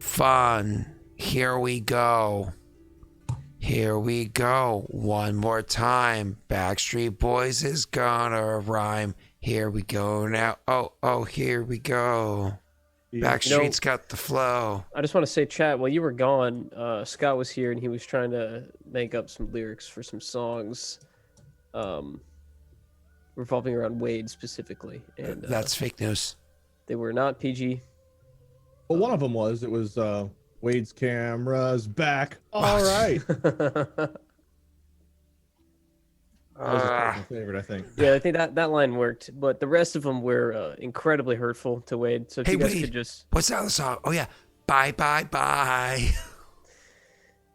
Fun. Here we go. Here we go. One more time. Backstreet Boys is gonna rhyme. Here we go now. Oh, here we go. Backstreet's got the flow. I just want to say, chat, while you were gone, Scott was here and he was trying to make up some lyrics for some songs revolving around Wade specifically. And That's fake news. They were not PG. Well, one of them was. It was Wade's camera's back. All right. That was my favorite, I think. Yeah, I think that line worked, but the rest of them were incredibly hurtful to Wade. So if you guys could just... What's that song? Oh, yeah. Bye, bye, bye.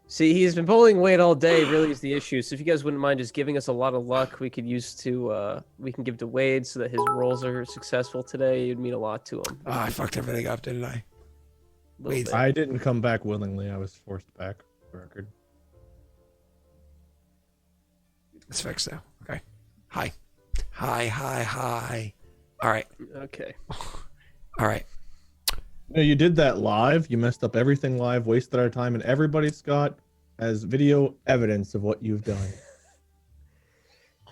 See, he's been bullying Wade all day, really is the issue. So if you guys wouldn't mind just giving us a lot of luck, we could use to, we can give to Wade so that his rolls are successful today. It'd mean a lot to him. Oh, I fucked everything up, didn't I? Wade. I didn't come back willingly. I was forced back, for the record. It's fixed now. Okay. Hi. Hi. All right. Okay. All right. No, you did that live. You messed up everything live, wasted our time, and everybody, Scott, has video evidence of what you've done.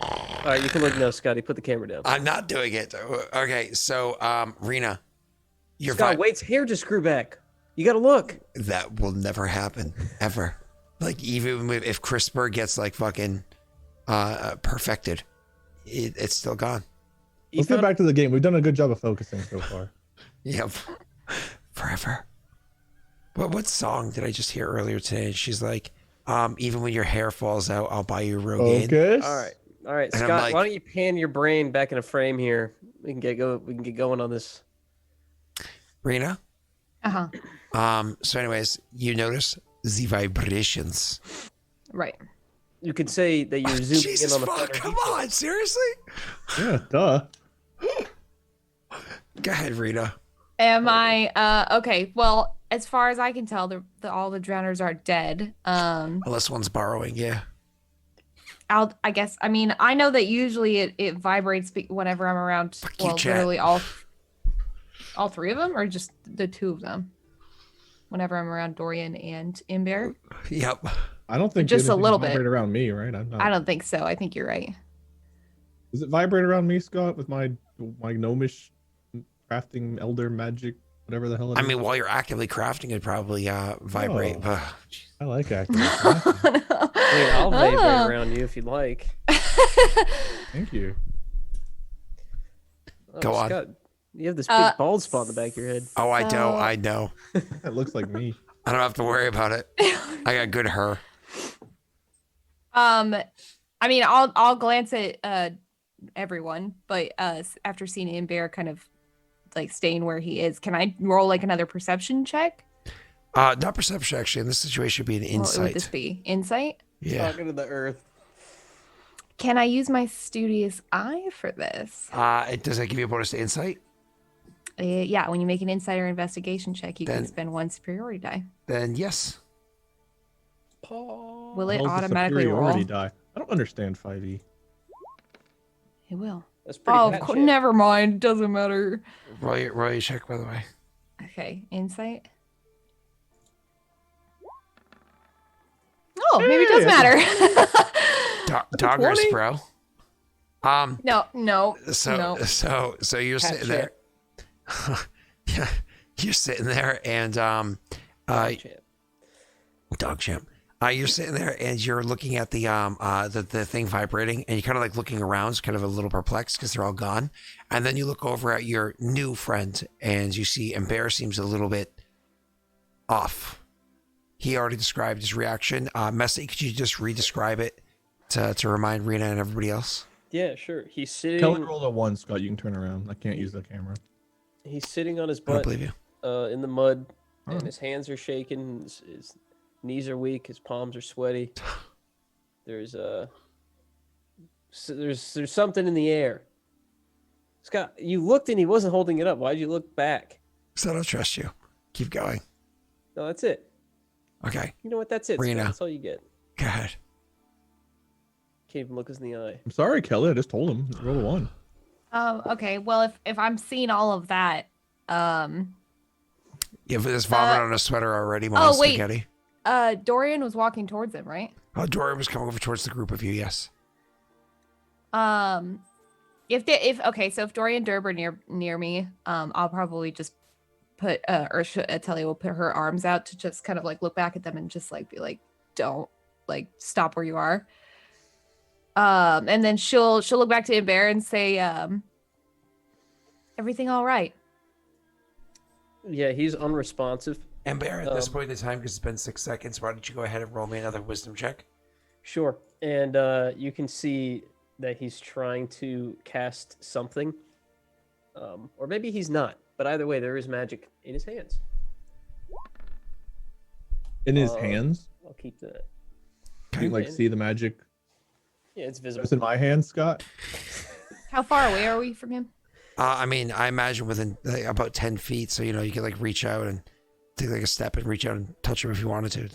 All right, you can look now, Scotty. Put the camera down. I'm not doing it. Okay, so, Rena, you're Scott, Wade's hair just grew back. You gotta look. That will never happen, ever. Like, even if CRISPR gets, like, fucking perfected, it's still gone. Let's get back to the game. We've done a good job of focusing so far. Yep. Forever. What song did I just hear earlier today? She's like, even when your hair falls out, I'll buy you Rogaine. Focus. All right, And Scott. like, why don't you pan your brain back in a frame here? We can get going on this. Rena? So anyways, you notice the vibrations. Right. You could say that you're zooming Jesus in on the fuck, finer come detail. on, seriously? Yeah, duh. Go ahead, Rena. Am I okay? Well, as far as I can tell, all the drowners are dead. Unless one's borrowing, yeah. I guess. I mean, I know that usually it vibrates whenever I'm around. Well, literally all three of them, or just the two of them. Whenever I'm around Dorian and Imber. Yep. I don't think just a little bit vibrate around me, right? I don't think so. I think you're right. Does it vibrate around me, Scott, with my gnomish crafting elder magic, whatever the hell it is? I mean, while you're actively crafting, it'd probably vibrate. Oh. But I like actively crafting. I mean, I'll vibrate around you if you'd like. Thank you. Go on. Scott, you have this big bald spot in the back of your head. Oh, I know. That looks like me. I don't have to worry about it. I got good hair. I mean, I'll glance at everyone, but after seeing Imber kind of like staying where he is, can I roll like another perception check? Not perception, actually. In this situation, it'd be an insight. What would this be? Insight? Yeah. Talking to the earth. Can I use my studious eye for this? Does that give you a bonus to insight? Yeah, when you make an insight or investigation check, you can Then- spend one superiority die. Then yes. Will it How's the automatically roll? superiority die? I don't understand 5e. It will. That's pretty Oh, bad shit. never mind. Doesn't matter. Roll your check, by the way. Okay, insight. Oh, maybe it does matter. Doggers, bro. No. So you're Cat sitting there. Yeah, you're sitting there, and dog champ. You're sitting there, and you're looking at the thing vibrating, and you're kind of like looking around, it's kind of a little perplexed because they're all gone. And then you look over at your new friend, and you see Ember seems a little bit off. He already described his reaction. Messi, could you just re-describe it to remind Rena and everybody else? Yeah, sure. He's sitting. Kelly rolled a 1, Scott. You can turn around. I can't use the camera. He's sitting on his I don't butt believe you. in the mud, and Oh. his hands are shaking. His knees are weak. His palms are sweaty. There's there's something in the air. Scott, you looked and he wasn't holding it up. Why'd you look back? So I don't trust you. Keep going. No, that's it. Okay, You know what? That's it. Rena. Scott. That's all you get. go ahead. Can't even look us in the eye. I'm sorry, Kelly. I just told him. Roll a 1. Okay. Well, if I'm seeing all of that, Yeah, but there's vomit on a sweater already. Mom, wait. spaghetti. Dorian was walking towards him, right? Oh, Dorian was coming over towards the group of you. Yes. If Dorian and Derb are near me, I'll probably just put Atelier will put her arms out to just kind of like look back at them and just like be like, don't like stop where you are. And then she'll look back to Imber and say, everything all right? Yeah, he's unresponsive. And Bear, at this point in time, because it's been 6 seconds, why don't you go ahead and roll me another wisdom check? Sure. And you can see that he's trying to cast something. Or maybe he's not. But either way, there is magic in his hands. In his hands? I'll keep that. Can you like see the magic? Yeah, it's visible. It's in my hands, Scott. How far away are we from him? I mean, I imagine within like, about 10 feet, so you could like reach out and take like a step and reach out and touch him if you wanted to.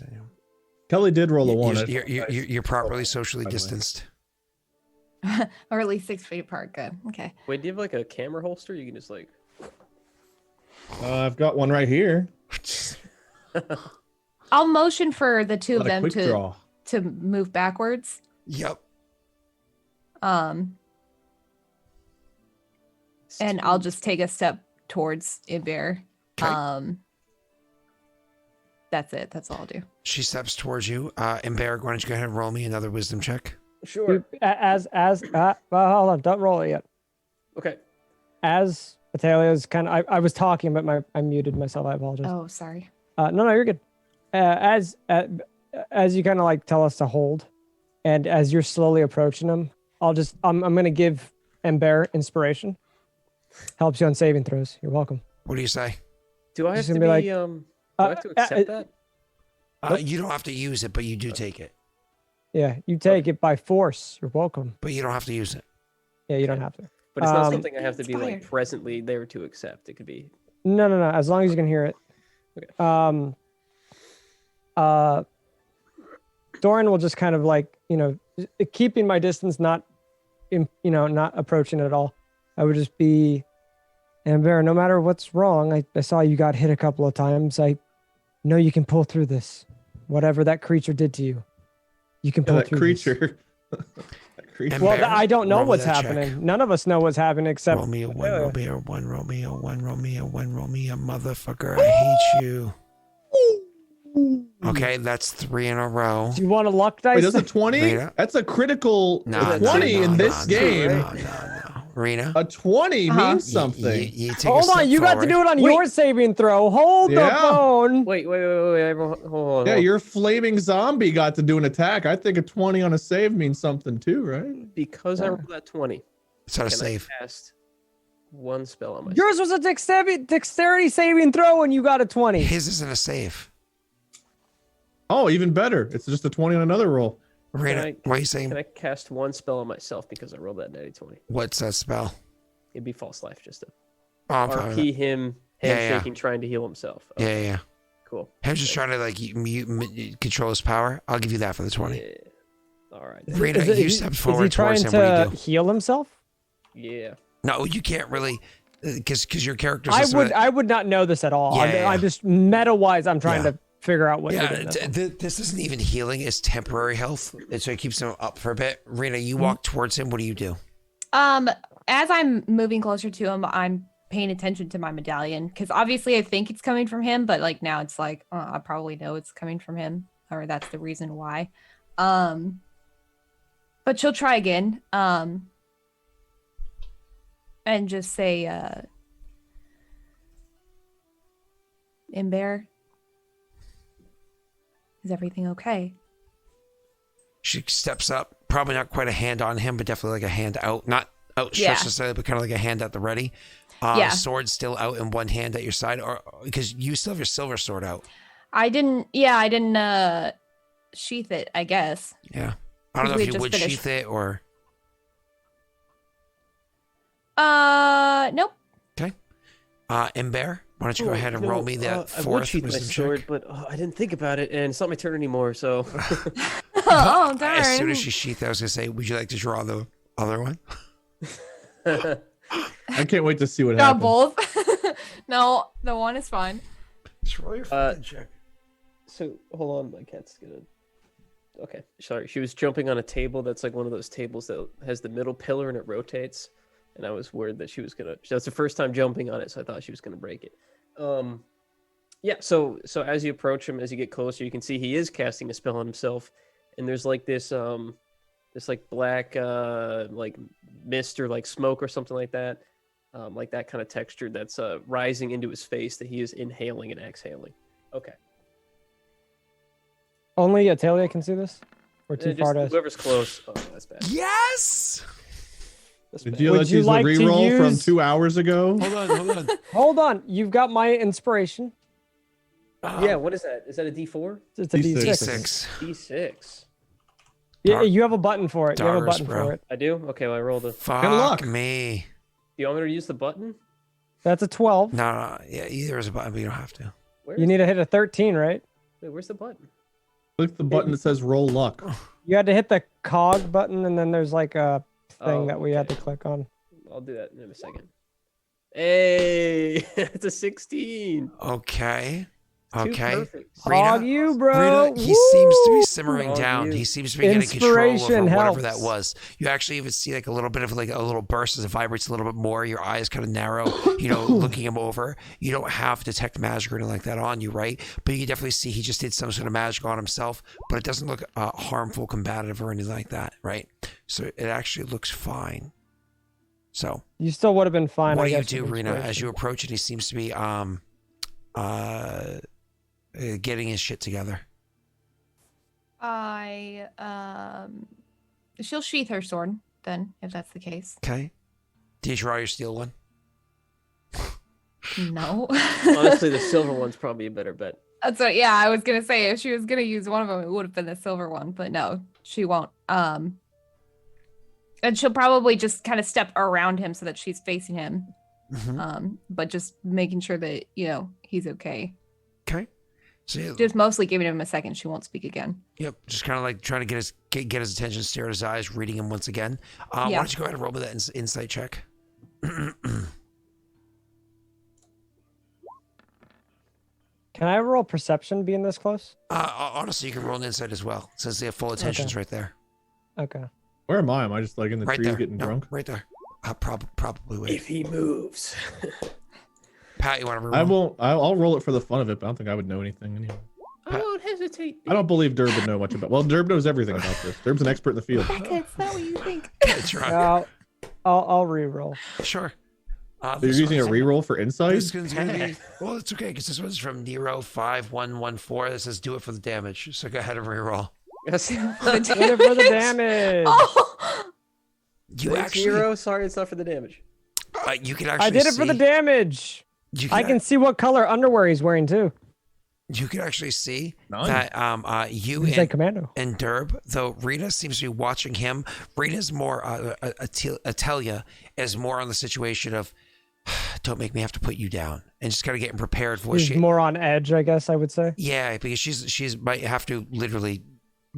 Kelly did roll a one. You're properly socially distanced. Or at least 6 feet apart. Good. Okay. Wait, do you have like a camera holster? You can just like. I've got one right here. I'll motion for the two of Not a them quick draw. to move backwards. Yep. And I'll just take a step towards Imber. Okay. That's it. That's all I'll do. She steps towards you. Imber, why don't you go ahead and roll me another wisdom check? Sure. Well, hold on, don't roll it yet. Okay. As Atalia's kind of, I was talking, but I muted myself. I apologize. Oh, sorry. No, you're good. As you kind of like tell us to hold, and as you're slowly approaching him, I'm gonna give Ember inspiration. Helps you on saving throws. You're welcome. What do you say? Do I have Just to gonna be be like, do I have to accept that? You don't have to use it, but you do take it. Yeah, you take it by force. You're welcome. But you don't have to use it. Yeah, you don't have to. But it's not something I have to be Inspired. like presently there to accept. It could be. No. As long as you can hear it. Okay. Doran will just kind of like, keeping my distance, not approaching it at all. I would just be, Amber, no matter what's wrong, I saw you got hit a couple of times. I know you can pull through this. Whatever that creature did to you, you can pull That through creature. That creature. And Well, Bear, I don't know roll me what's that happening. check. None of us know what's happening except Roll me a one, roll me a one, roll me a one, roll me a one, roll me a motherfucker. I hate you. Okay, that's 3 in a row. Do you want a luck dice? Wait, that's a 20? Rita? That's a critical No, 20 no, in no, this no, game. No. Rena, A 20 means something. You take a Hold step on, you got to forward. do it on Wait. your saving throw. Hold the Yeah. phone. Wait. Everyone, hold Yeah, on. your flaming zombie got to do an attack. I think a 20 on a save means something too, right? Because I rolled that 20. It's not a Can save. I cast one spell on myself? Yours was a dexterity saving throw, and you got a 20. His isn't a save. Oh, even better. It's just a 20 on another roll. Rena, what are you saying? Can I cast one spell on myself because I rolled that natty 20? What's that spell? It'd be false life, just to Oh, I'm fine with RP him, Yeah, handshaking, trying to heal himself. that. Yeah. Cool. Him just trying to like control his power. I'll give you that for the 20. Yeah. All right. Rena, Is it- you is step he forward trying towards him. What do to you do? heal himself? Yeah. No, you can't really, because your character's. I would not know this at all. Yeah. I'm just meta wise. I'm trying Yeah. to figure out what. Yeah, to do. this isn't even healing; it's temporary health, and so it keeps him up for a bit. Rena, you walk towards him. What do you do? As I'm moving closer to him, I'm paying attention to my medallion because obviously I think it's coming from him, but like now it's like I probably know it's coming from him, or that's the reason why. But she'll try again. And just say, Imber, is everything okay? She steps up, probably not quite a hand on him, but definitely like a hand out, not outstretched Yeah. necessarily, but kind of like a hand at the ready. Yeah. Sword still out in one hand at your side, or because you still have your silver sword out. I didn't sheath it, I guess. Yeah, I don't know We if you just would finished. sheath it or. Nope. Okay. Imber, why don't you go ahead and roll me that I would fourth sheath my wisdom sword, check? but I didn't think about it, and it's not my turn anymore. So Oh, darn. As soon as she sheathed, I was gonna say, would you like to draw the other one? I can't wait to see what Got happens. both. No, the one is fine. Just roll your fucking check. So hold on, my cat's gonna. Okay, sorry. She was jumping on a table that's like one of those tables that has the middle pillar and it rotates, and I was worried that she was gonna. That's the first time jumping on it, so I thought she was gonna break it. Yeah. So as you approach him, as you get closer, you can see he is casting a spell on himself, and there's like this like black like mist or like smoke or something like that kind of texture that's rising into his face that he is inhaling and exhaling. Okay. Only Atalia can see this? Or too far to... Whoever's close. Oh, that's bad. Yes. That's Did bad. you Would let you use like the to reroll from use- 2 hours ago? Hold on. Hold on. You've got my inspiration. Yeah, what is that? Is that a D4? It's a D6. D6. D6. D6. Yeah, Dark- you have a button for it. You have a Darkest, button bro. for it. I do? Okay, well, I rolled a. Fuck luck. me. Do you want me to use the button? That's a 12. No. Yeah, either is a button, but you don't have to. Where You is need to hit a 13, right? Wait, where's the button? Click the button that says roll luck. You had to hit the cog button, and then there's like a thing Oh, that we had to okay. click on. I'll do that in a second. Hey, it's a 16. Okay. Two Okay. perfects. Rita- Hog you, bro. Rita, he seems to be Woo! simmering Oh, down. you- He seems to be getting control over Inspiration whatever that helps. was. You actually even see like a little bit of like a little burst as it vibrates a little bit more. Your eyes kind of narrow, looking him over. You don't have detect magic or anything like that on you, right? But you can definitely see he just did some sort of magic on himself, but it doesn't look harmful, combative, or anything like that, right? So it actually looks fine. So You still would have been fine. what I do you guess, do, with Rena, as inspiration. you approach it? He seems to be getting his shit together. She'll sheath her sword then, if that's the case. Okay. Do you draw your steel one? No. Honestly, the silver one's probably a better bet. That's what. Yeah, I was gonna say if she was gonna use one of them, it would have been the silver one, but no, she won't. And she'll probably just kind of step around him so that she's facing him. Mm-hmm. But just making sure that he's okay. Okay. So Just mostly giving him a second. She won't speak again. yep, just kind of like trying to get his attention, stare at his eyes, reading him once again. Why Yeah. don't you go ahead and roll me that insight check? Can I roll perception being this close? Honestly, you can roll an insight as well. It says the full attention's right there. Okay. Where am I? Am I just like in the Right trees there. getting No, drunk? right there. Probably wait. If he moves. Pat, you want to roll? I won't. I'll roll it for the fun of it, but I don't think I would know anything anyway. I won't hesitate. I don't believe Derb would know much about. Well, Derb knows everything about this. Derb's an expert in the field. Becca, it's not what you think. That's right. I'll re-roll. Sure. So you're using a reroll for insight? This one's gonna be well. It's okay because this one's from Nero 5114. That says do it for the damage. So go ahead and reroll. Yes. Hit it for the damage. Oh! You actually, Zero. Sorry, it's not for the damage. you can actually. I did it for the see- damage. You I can see what color underwear he's wearing too. You can actually see Nice. that you He's like commando. and Derb, though Rita seems to be watching him. Rita's more Atelia is more on the situation of don't make me have to put you down and just kind of getting prepared for what He's she. more on edge, I guess I would say. Yeah, because she's might have to literally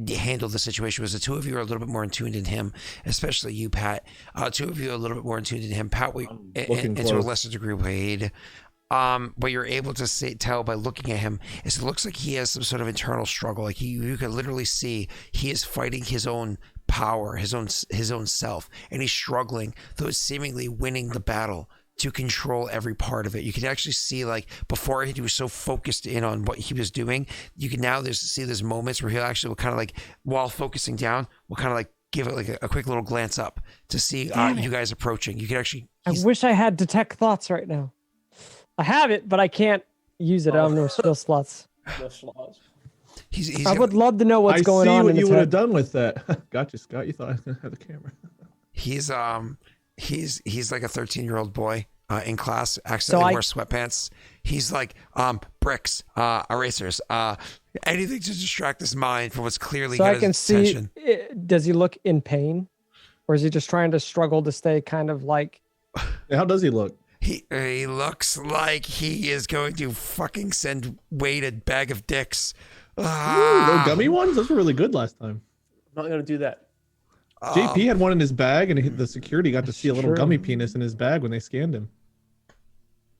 handle the situation. Because the two of you are a little bit more in tune than him, especially you, Pat. Two of you are a little bit more in tune than him. Pat, looking and to a close. lesser degree, Wade. What you're able to tell by looking at him is it looks like he has some sort of internal struggle. Like you can literally see he is fighting his own power, his own self, and he's struggling, though it's seemingly winning the battle to control every part of it. You can actually see, like, before he was so focused in on what he was doing, you can now see there's moments where he'll actually will kind of like, while focusing down, will kind of like give it like a quick little glance up to see you guys approaching. You can actually. I wish I had detect thoughts right now. I have it, but I can't use it. I don't know skill slots. No slots. He's I would love to know what's I going see on what in you his would have head. done with that. Gotcha, Scott. You thought I was gonna have the camera. He's like a 13-year-old boy in class, accidentally wears sweatpants. He's like bricks, erasers, anything to distract his mind from what's clearly So I getting can his see. attention. Does he look in pain, or is he just trying to struggle to stay kind of like? How does he look? He looks like he is going to fucking send Wade a bag of dicks. Ooh, those gummy ones? Those were really good last time. I'm not gonna do that. JP had one in his bag, and the security got to see a little True. gummy penis in his bag when they scanned him.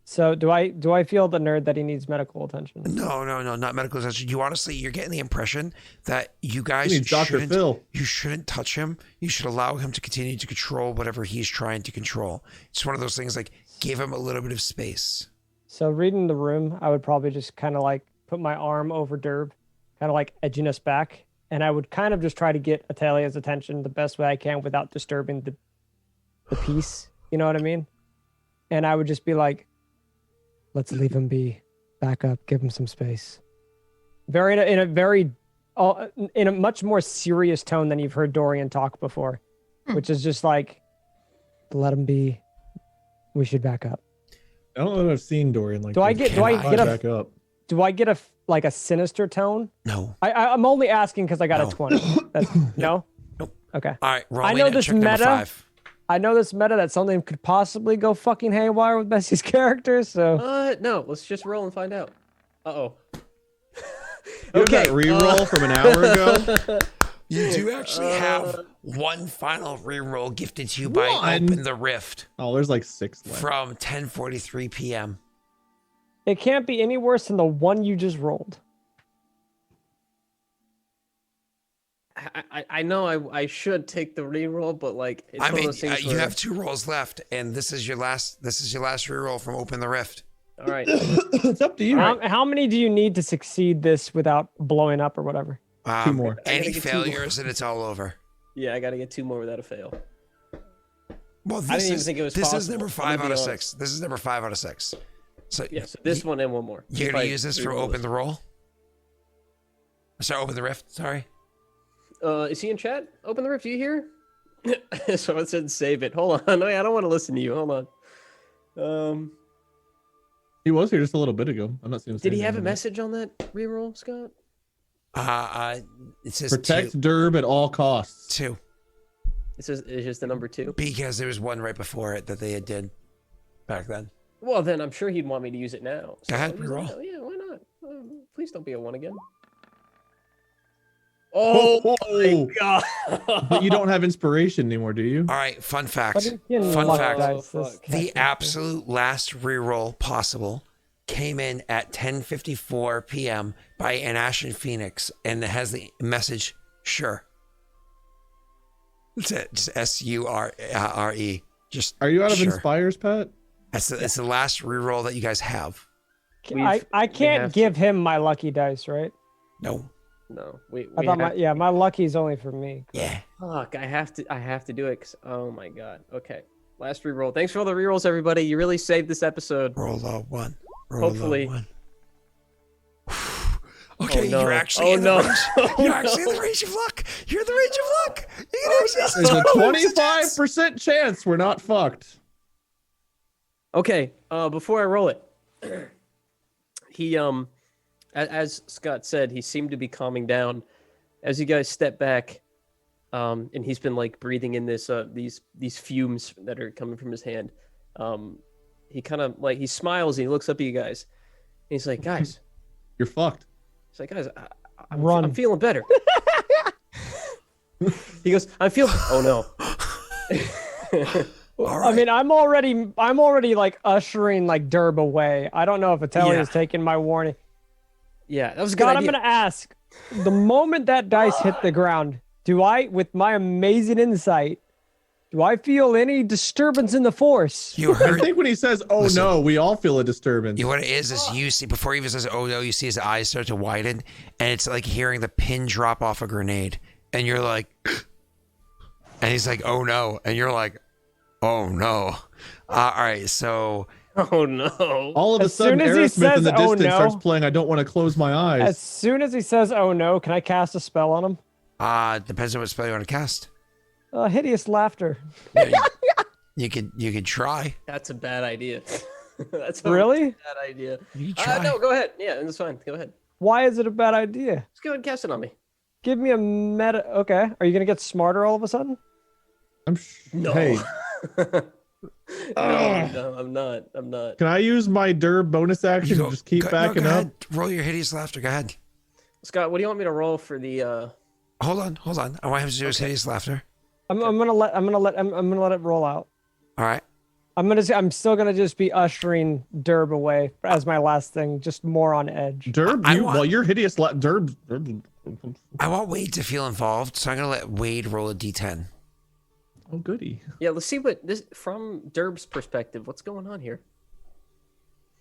So do I feel the nerd that he needs medical attention? No, not medical attention. You honestly, you're getting the impression that you guys He needs Dr. Phil. you shouldn't touch him. You should allow him to continue to control whatever he's trying to control. It's one of those things like give him a little bit of space. So reading the room, I would probably just kind of like put my arm over Derb, kind of like edging us back, and I would kind of just try to get Atalia's attention the best way I can without disturbing the peace. You know what I mean? And I would just be like, let's leave him be. Back up. Give him some space. In a much more serious tone than you've heard Dorian talk before, which is just like, let him be. We should back up. I don't know if I've seen Dorian like. Do I this. get Back up? Do I get a sinister tone? No. I'm only asking because I got No. a 20. That's, no. Nope. Okay. All right, roll I know this check number meta. 5. I know this meta that something could possibly go fucking haywire with Bessie's character. So No, let's just roll and find out. Uh-oh. You have that reroll from an hour ago. You do actually have one final reroll gifted to you by One? Open the Rift Oh, there's like 6 left. from 10:43 p.m. it can't be any worse than the one you just rolled. I know I should take the reroll, but like it's I one mean, of those things you where- have 2 rolls left, and this is your last reroll from Open the Rift. All right. It's up to you. How many do you need to succeed this without blowing up or whatever? 2 more. I gotta Any get 2 more. failures, and it's all over. Yeah, I got to get 2 more without a fail. Well, this didn't even is think it was this is possible. number I'm 5 gonna out of be honest. 6. This is number 5 out of 6. So Yeah, so this one and one more. you're If gonna I use this from reroll Open the Roll. Sorry, Open the Rift. Sorry. Is he in chat? Open the rift. You here? Someone said save it. Hold on. Wait, I don't want to listen to you. Hold on. He was here just a little bit ago. I'm not seeing. Did he have a message on that reroll, Scott? It says Protect Derb at all costs. 2 It says it's just the number 2. because there was one right before it that they had did back then. Well, then I'm sure he'd want me to use it now. Go ahead, I'll use it reroll. now. Yeah, why not? Please don't be a 1 again. Oh my god! But you don't have inspiration anymore, do you? All right, fun But fact. it's getting Fun luck fact. dice, Oh, this fuck. The technically. absolute last reroll possible came in at 10:54 p.m. by an Ashen Phoenix, and it has the message "Sure." That's it. Just SURE. Just Are you out of sure. inspires, Pat? It's the last reroll that you guys have. I we can't have give him my lucky dice, right? No. No, we I thought have, my lucky's only for me. Yeah. Fuck, I have to do it. 'Cause, oh my god. Okay, last reroll. Thanks for all the rerolls, everybody. You really saved this episode. Roll a 1. Roll Hopefully. a 1. Okay, Oh, no. you're actually Oh, in no. the range. You're actually in the range of luck. You're in the range of luck. You can actually There's a still- 25% chance we're not fucked. Okay, before I roll it, he as Scott said, he seemed to be calming down as you guys step back, and he's been like breathing in this these fumes that are coming from his hand. He kind of like he smiles and he looks up at you guys, and he's like, "Guys," You're fucked. he's like, "Guys, I'm Run. feeling better." He goes, "I'm feeling." Oh no. All I right. mean, I'm already like ushering like Derb away. I don't know if Atelia's Yeah. taking my warning. Yeah, that was a good God, I'm idea. gonna ask. The moment that dice hit the ground, do I, with my amazing insight, do I feel any disturbance in the force? You I heard. think when he says, "Oh Listen. no," we all feel a disturbance. You know what it is you see before he even says "oh no," you see his eyes start to widen, and it's like hearing the pin drop off a grenade, and you're like, and he's like, "Oh no," and you're like, "Oh no." All right, so Oh no. All of a As sudden, soon as he Aerosmith in says, the "Oh, distance no." starts playing. I don't want to close my eyes. As soon as he says, "Oh no," can I cast a spell on him? depends on what spell you want to cast. Hideous laughter. You could try. That's a bad idea. That's a Really? bad idea. You could try. No, go ahead. Yeah, that's fine. Go ahead. Why is it a bad idea? Just go ahead and cast it on me. Give me a meta. Okay, are you gonna get smarter all of a sudden? No. Hey, No, I'm not. I'm not. can I use my Derb bonus action You to just keep backing go up? ahead. Roll your hideous laughter. Go ahead. Scott, what do you want me to roll for the Hold on. I want him to do his hideous laughter. I'm gonna let it roll out. All right. I'm still gonna just be ushering Derb away as my last thing, just more on edge. Derb, well, you're hideous. Derb. I want Wade to feel involved, so I'm gonna let Wade roll a d10. Oh, goody. Yeah, let's see what this from Derb's perspective. What's going on here?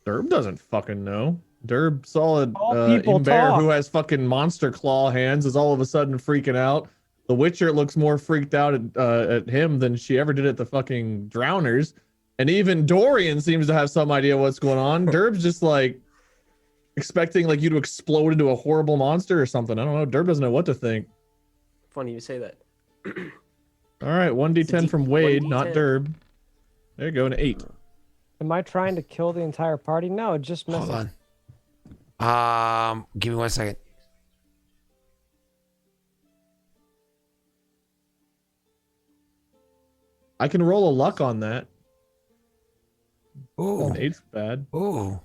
Derb doesn't fucking know. Derb saw All a people bear talk. who has fucking monster claw hands is all of a sudden freaking out. The Witcher looks more freaked out at him than she ever did at the fucking Drowners. And even Dorian seems to have some idea what's going on. Derb's just like expecting like you to explode into a horrible monster or something. I don't know. Derb doesn't know what to think. Funny you say that. All right, 1d10 from Wade, not 1d10. Derb. There you go, an 8. Am I trying to kill the entire party? No, just messing. Hold on. Give me 1 second. I can roll a luck on that. Ooh. An 8's bad. Ooh.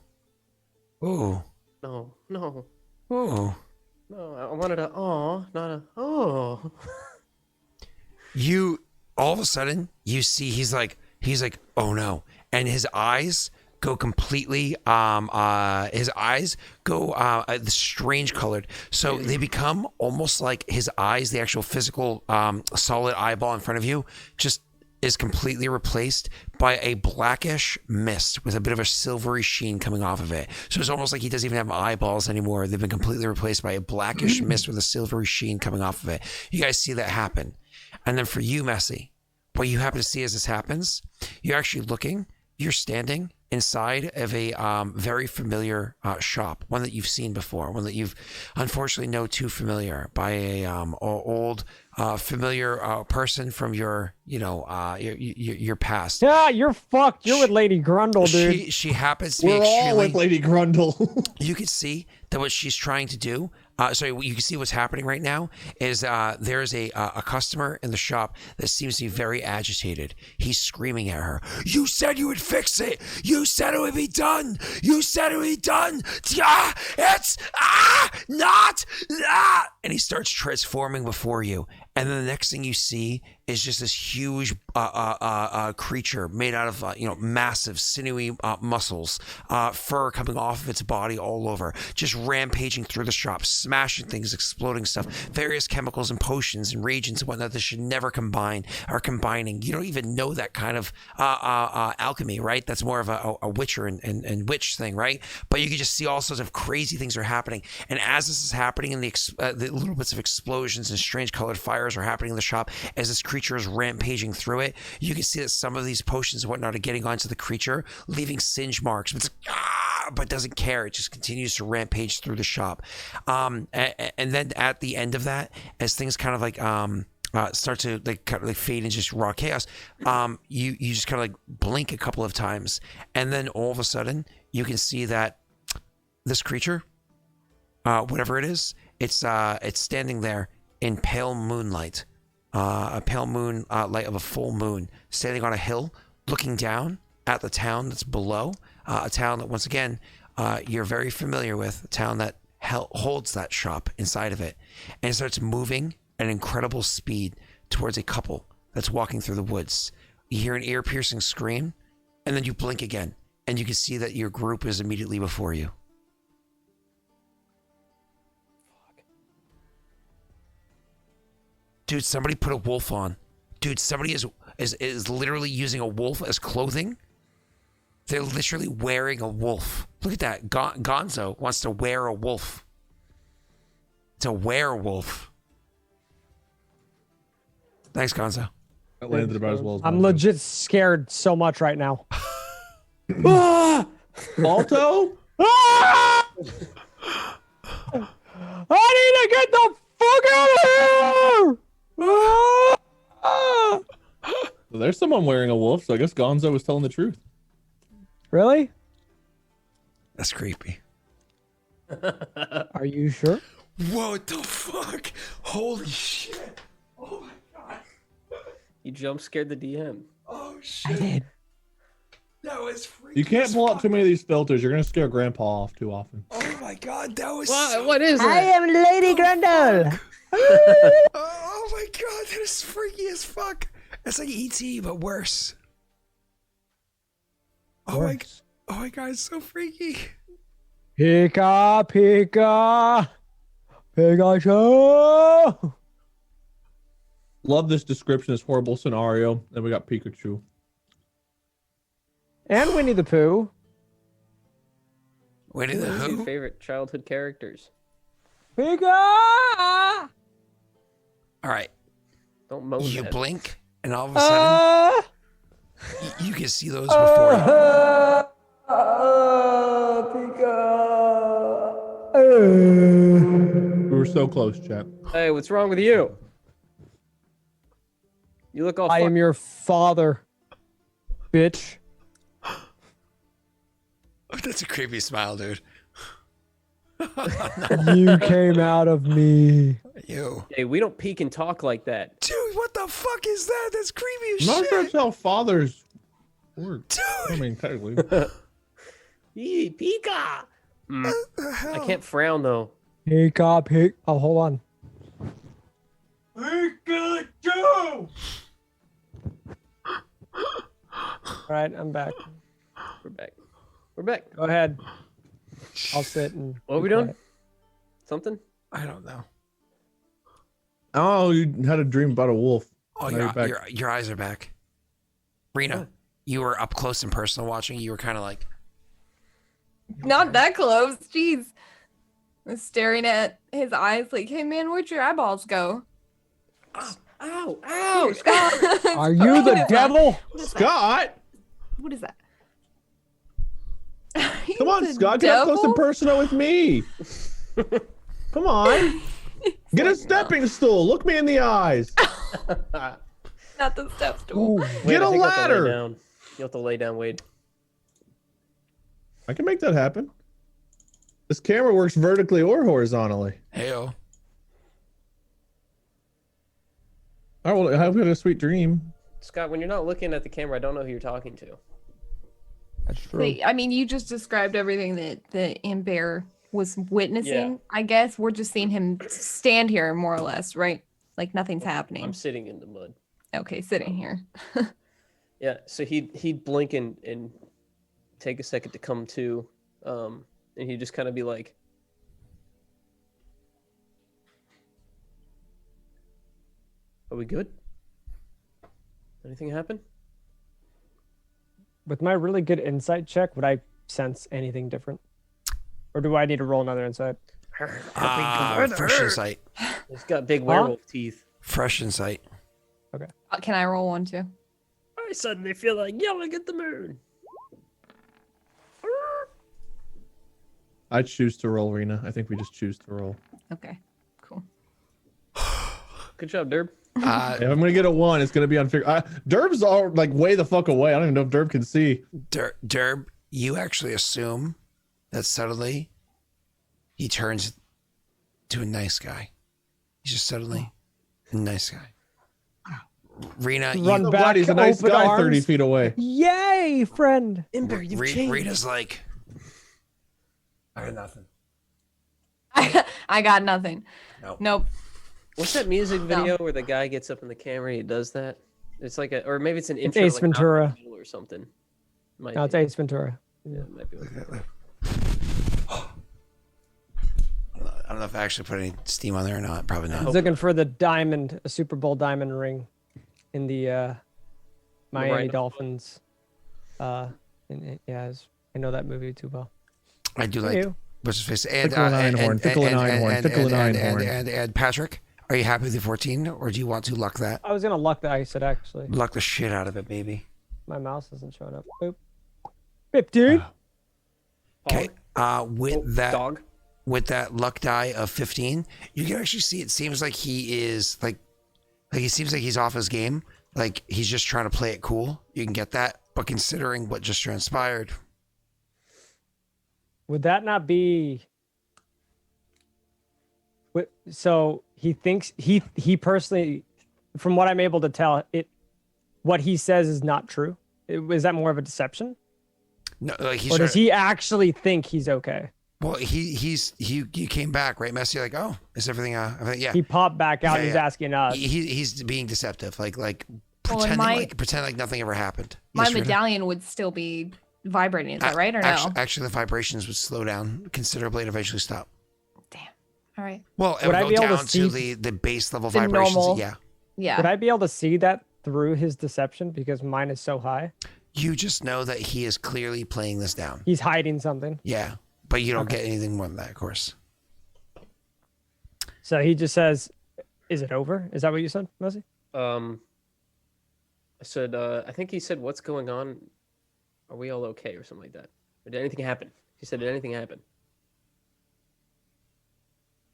Ooh. No. Ooh. No, I wanted a not a oh. You all of a sudden you see he's like oh no, and his eyes go completely his eyes go strange colored, so they become almost like his eyes, the actual physical solid eyeball in front of you just is completely replaced by a blackish mist with a bit of a silvery sheen coming off of it. So it's almost like he doesn't even have eyeballs anymore. They've been completely replaced by a blackish mist with a silvery sheen coming off of it. You guys see that happen. And then for you, Messy, what you happen to see as this happens, you're actually you're standing inside of a very familiar shop, one that you've seen before, one that you've unfortunately know too familiar, by a old familiar person from your your past. Yeah, you're fucked. You're with Lady Grundle, dude. She happens to be We're all extremely. with Lady Grundle. You can see that what she's trying to do. You can see what's happening right now is there's a customer in the shop that seems to be very agitated. He's screaming at her. You said you would fix it. You said it would be done. You said it would be done. It's not. And he starts transforming before you. And then the next thing you see is just this huge creature made out of massive sinewy muscles, fur coming off of its body all over, just rampaging through the shop, smashing things, exploding stuff, various chemicals and potions and reagents and whatnot that should never combine are combining. You don't even know that kind of alchemy, right? That's more of a witcher and witch thing, right? But you can just see all sorts of crazy things are happening. And as this is happening, and the little bits of explosions and strange colored fires are happening in the shop, as this creature is rampaging through it, you can see that some of these potions and whatnot are getting onto the creature, leaving singe marks. But it's but doesn't care. It just continues to rampage through the shop. And then at the end of that, as things kind of like start to kind of fade into just raw chaos, you just kind of blink a couple of times, and then all of a sudden you can see that this creature, whatever it is, it's standing there in pale moonlight, a pale moon light of a full moon, standing on a hill, looking down at the town that's below, a town that once again you're very familiar with, a town that holds that shop inside of it, and it starts moving at an incredible speed towards a couple that's walking through the woods. You hear an ear-piercing scream, and then you blink again, and you can see that your group is immediately before you. Dude, somebody put a wolf on. Dude, somebody is literally using a wolf as clothing. They're literally wearing a wolf. Look at that. Gonzo wants to wear a wolf. It's a werewolf. Thanks, Gonzo. That landed about as well as I'm mine. legit scared so much right now. Balto? I need to get the fuck out of here! Well, there's someone wearing a wolf, so I guess Gonzo was telling the truth. Really? That's creepy. Are you sure? What the fuck? Holy shit. Oh my god. You jump scared the DM. Oh I shit. did. That was freaky. You can't as pull out fuck. too many of these filters. You're gonna scare Grandpa off too often. Oh my god, that was What is I that? am Lady Grundle. Oh my god, that is freaky as fuck. It's like E.T., but worse. Oh my, oh my God, it's so freaky. Pika, Pika, Pikachu. Love this description, this horrible scenario. Then we got Pikachu. And Winnie the Pooh. Winnie the Who's your Who? favorite childhood characters? Pika. All right. Don't moan You that. blink, and all of a sudden, you can see those before you. We were so close, chat. Hey, what's wrong with you? You look all I am fucked. your father, bitch. That's a creepy smile, dude. You came out of me. You. Hey, we don't peek and talk like that. Dude, what the fuck is that? That's creepy as I'm not sure shit. that's how fathers work. I Dude, mean, technically. Yee, Pika! what the hell? I can't frown though. Pika, Pika. Oh, hold on. All right, I'm back. We're back. We're back. Go ahead. I'll sit and. What are we be doing? quiet. Something? I don't know. Oh, you had a dream about a wolf. Oh, Now you're back. your eyes are back. Rena, you were up close and personal watching. You were kind of like, Not that close. Jeez. I was staring at his eyes like, hey man, where'd your eyeballs go? Ow! Ow! Scott! Are you the devil? Scott! What is that? Come on, Scott. Get up close and personal with me. Come on. Get a stepping stool. Look me in the eyes. Not the step stool. Ooh. Get a I think you have to lay ladder. down. You have to lay down, Wade. I can make that happen. This camera works vertically or horizontally. heyo. All right, well, I hope you had a sweet dream. Scott, when you're not looking at the camera, I don't know who you're talking to. That's true. Wait, I mean, you just described everything that the Bear was witnessing. Yeah. I guess we're just seeing him stand here, more or less, right? Like nothing's happening. I'm sitting in the mud. Okay, sitting here. Yeah, so he'd blink and take a second to come to, and he'd just kind of be like, "Are we good? Anything happen?" With my really good insight check, would I sense anything different? Or do I need to roll another insight? Fresh insight. He's got big werewolf teeth. Fresh insight. Can I roll one too? I suddenly feel like yelling at the moon. I choose to roll, Rena. I think we just choose to roll. Okay, cool. Good job, Derb. If I'm gonna get a 1, it's gonna be unfair. Derb's all like way the fuck away. I don't even know if Derb can see. Derb, you actually assume that suddenly he turns to a nice guy. He's just suddenly a nice guy. Rena, Run So back, glad he's a nice open guy arms. 30 feet away. Yay, friend. Ember, you've changed. Rena's like, I got nothing. I got nothing. No. Nope. What's that music video where the guy gets up in the camera and he does that? It's like or maybe it's an intro. Ace like Ventura. Malcolm Middle or something. Might No, it's be. Ace Ventura. Yeah, it might be like that. I don't know if I actually put any steam on there or not. Probably He's not. looking for the diamond, a Super Bowl diamond ring in the Miami Rhino. Dolphins. Yeah, I know that movie too well. I do Hey, like you. what's his face and Tickle an einhorn, tickle an einhorn, tickle an einhorn. and Patrick, are you happy with the 14 or do you want to luck that? I was gonna luck that. I said actually, Luck the shit out of it, baby. my mouse isn't showing up. Boop. 15. Okay. With that dog. with that luck die of 15, you can actually see it seems like he is like he seems like he's off his game. Like he's just trying to play it cool. You can get that, but considering what just transpired, Would that not be? So he thinks he personally, from what I'm able to tell, what he says is not true. Is that more of a deception, no, like he's or trying does he actually think he's okay? well, he came back, right, Messi? Like, oh, is everything? Yeah. He popped back out. Yeah, He's yeah. asking us. He's being deceptive, like Well, and pretend like nothing ever happened. My Yes, Rita? medallion would still be vibrating. Is that right or actually, no? Actually, the vibrations would slow down considerably and eventually stop. Damn. All right. Well, it Would would I go be able to down to see the base level the vibrations. normal- Yeah. Yeah. Would I be able to see that through his deception because mine is so high? You just know that he is clearly playing this down. He's hiding something. Yeah. But you don't Okay. get anything more than that, of course. So he just says, "Is it over?" Is that what you said, Messi? I said, I think he said, "What's going on? Are we all okay?" or something like that. Or did anything happen? He said, "Did anything happen?"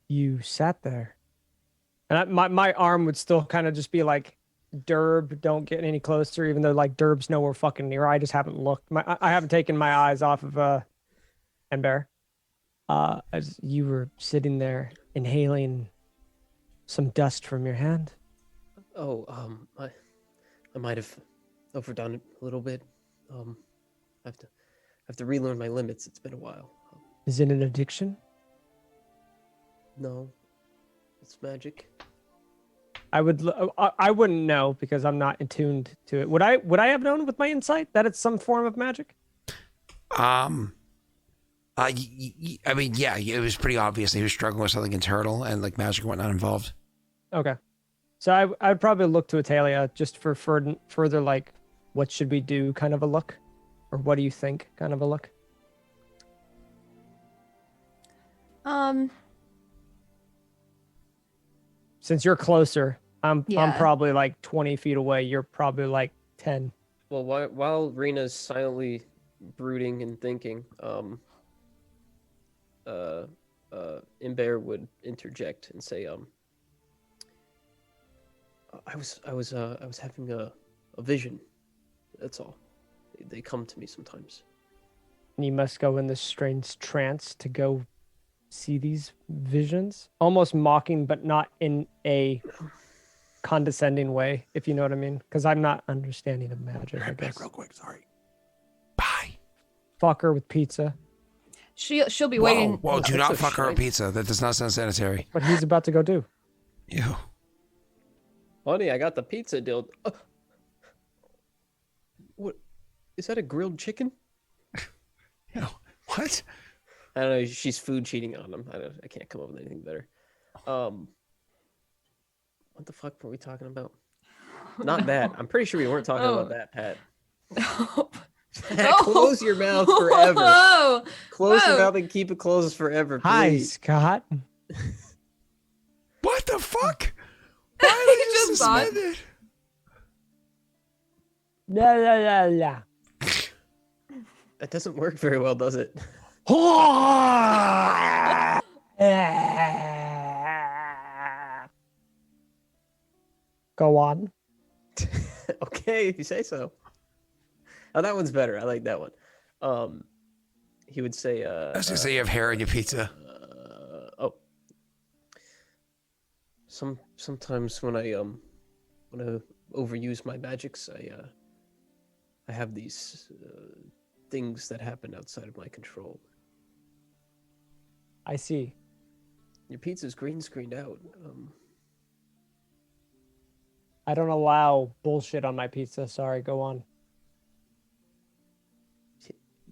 You sat there, and my arm would still kind of just be like, "Derb, don't get any closer." Even though like Derb's nowhere fucking near. I just haven't looked. I haven't taken my eyes off of Ember. As you were sitting there inhaling some dust from your hand. Oh, I might have overdone it a little bit. I have to relearn my limits. It's been a while. Is it an addiction? No, it's magic. I wouldn't know because I'm not attuned to it. Would I have known with my insight that it's some form of magic? I mean, yeah, it was pretty obvious that he was struggling with something internal and like magic and whatnot involved. Okay. So I'd probably look to Atalia just for further like, what should we do kind of a look? Or what do you think kind of a look? Since you're closer, I'm Yeah. probably like 20 feet away. You're probably like 10. Well, while Rena's silently brooding and thinking, Imber would interject and say, I was having a vision. That's all. They come to me sometimes. And you must go in this strange trance to go see these visions, almost mocking, but not in a condescending way, if you know what I mean. Because I'm not understanding of magic, I guess. Real quick, sorry. Bye. Fucker with pizza, She'll be waiting. Whoa, do That's not a fuck her shite. with pizza. That does not sound sanitary. what he's about to go do. Ew. Honey, I got the pizza deal. What? Is that a grilled chicken? Ew. What? I don't know. She's food cheating on him. I can't come up with anything better. What the fuck were we talking about? Not that. I'm pretty sure we weren't talking about that, Pat. Close your mouth forever. Whoa. Close your Whoa. mouth and keep it closed forever, Hi, please. Scott. What the fuck? Why are they Just just thought- suspended? La la la la. That doesn't work very well, does it? Go on. Okay, if you say so. Oh, that one's better. I like that one. He would say, I was gonna say you have hair on your pizza. Sometimes when I overuse my magics, I have these things that happen outside of my control. I see. Your pizza's green screened out. I don't allow bullshit on my pizza. Sorry, go on.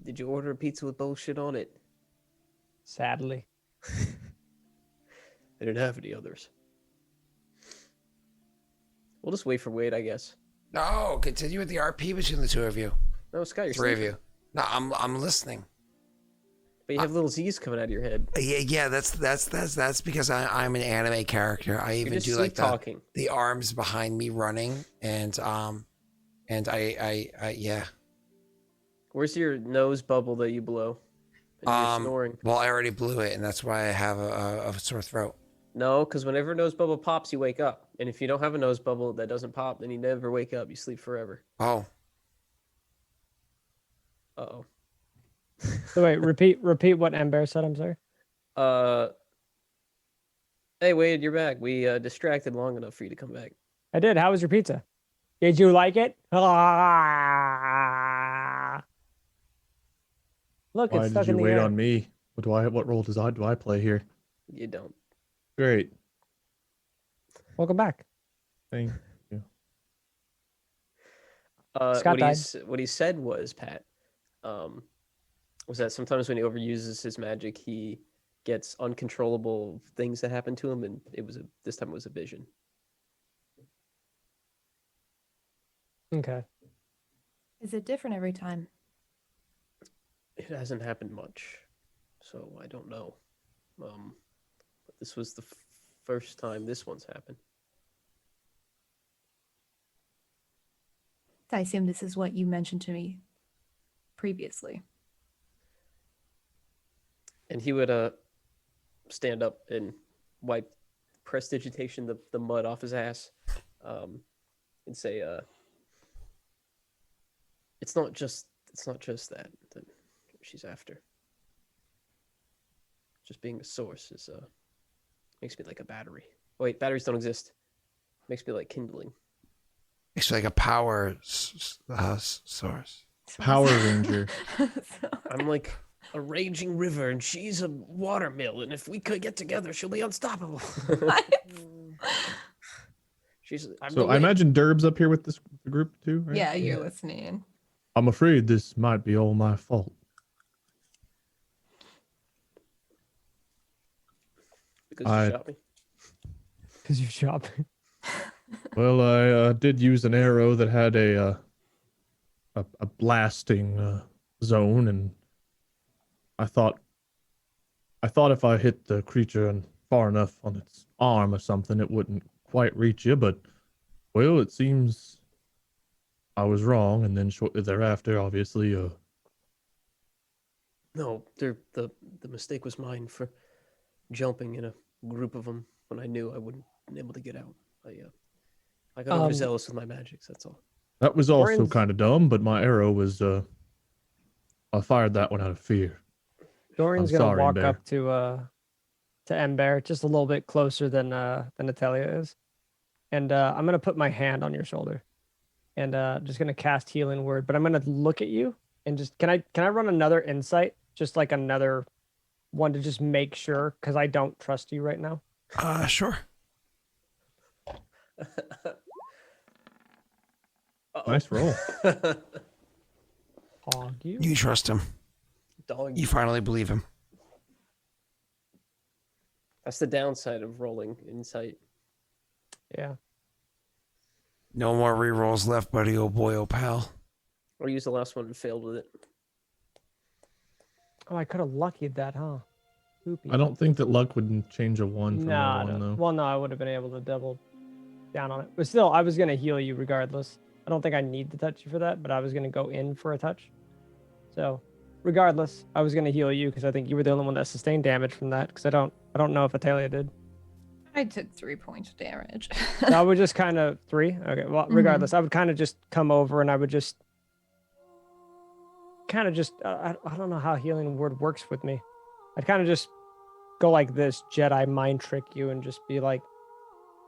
Did you order a pizza with bullshit on it? Sadly. I didn't have any others. We'll just wait for Wade, I guess. No, continue with the RP between the two of you. No, Scott, you're Three of sleeping. you. No, I'm listening. But you have little Z's coming out of your head. Yeah, that's because I'm an anime character. I You're even just do sleep like talking. the arms behind me running and I yeah. Where's your nose bubble that you blow? And you're snoring. Well, I already blew it, and that's why I have a sore throat. No, because whenever a nose bubble pops, you wake up. And if you don't have a nose bubble that doesn't pop, then you never wake up. You sleep forever. Oh, Uh-oh. So wait, repeat what Ember said. I'm sorry. Hey, Wade, you're back. We distracted long enough for you to come back. I did. How was your pizza? Did you like it? Ah. Look, Why it's did stuck you in the wait air. on me? What role do I play here? You don't. Great. Welcome back. Thank you. Scott died. What he said was, Pat, was that sometimes when he overuses his magic, he gets uncontrollable things that happen to him, and this time it was a vision. Okay. Is it different every time? It hasn't happened much, so I don't know. But this was the first time this one's happened. I assume this is what you mentioned to me previously. And he would stand up and wipe prestidigitation the mud off his ass, and say, it's not just that she's after. Just being the source is makes me like a battery. Oh, wait, batteries don't exist. Makes me like kindling. It's like a power source. Power Ranger. I'm like a raging river, and she's a watermill, and if we could get together, she'll be unstoppable. So I imagine Derb's up here with this group too, right? Yeah, you're listening. I'm afraid this might be all my fault. Because you shot me. Because you shot me. Well, I did use an arrow that had a blasting zone, and I thought if I hit the creature far enough on its arm or something, it wouldn't quite reach you. But well, it seems I was wrong, and then shortly thereafter, obviously, No, the mistake was mine for jumping in a group of them when I knew I wouldn't be able to get out. I got overzealous with my magics. That's all. that was also Orin's- kind of dumb. But my arrow was I fired that one out of fear. Dorian's I'm gonna sorry, walk Bear. up to Ember, just a little bit closer than Natalia is, and I'm gonna put my hand on your shoulder, and just gonna cast Healing Word. But I'm gonna look at you and just can I run another insight, just like another one to just make sure, because I don't trust you right now. Sure. Nice roll. Hog you. You trust him. Dog. You finally believe him. That's the downside of rolling insight. Yeah. No more rerolls left, buddy. Oh boy, oh pal. Or use the last one and failed with it. Oh, I could have luckied that, huh? Poopy. I don't think that luck would change a one from Nah, a one, though. well, no, I would have been able to double down on it. But still, I was gonna heal you regardless. I don't think I need to touch you for that, but I was gonna go in for a touch. So, regardless, I was gonna heal you because I think you were the only one that sustained damage from that. Because I don't know if Atalia did. I took 3 points of damage. So I would just kind of 3. Okay, well, regardless, I would kind of just come over and I would just kind of just I don't know how Healing Word works with me. I'd kind of just go like this, Jedi mind trick you, and just be like,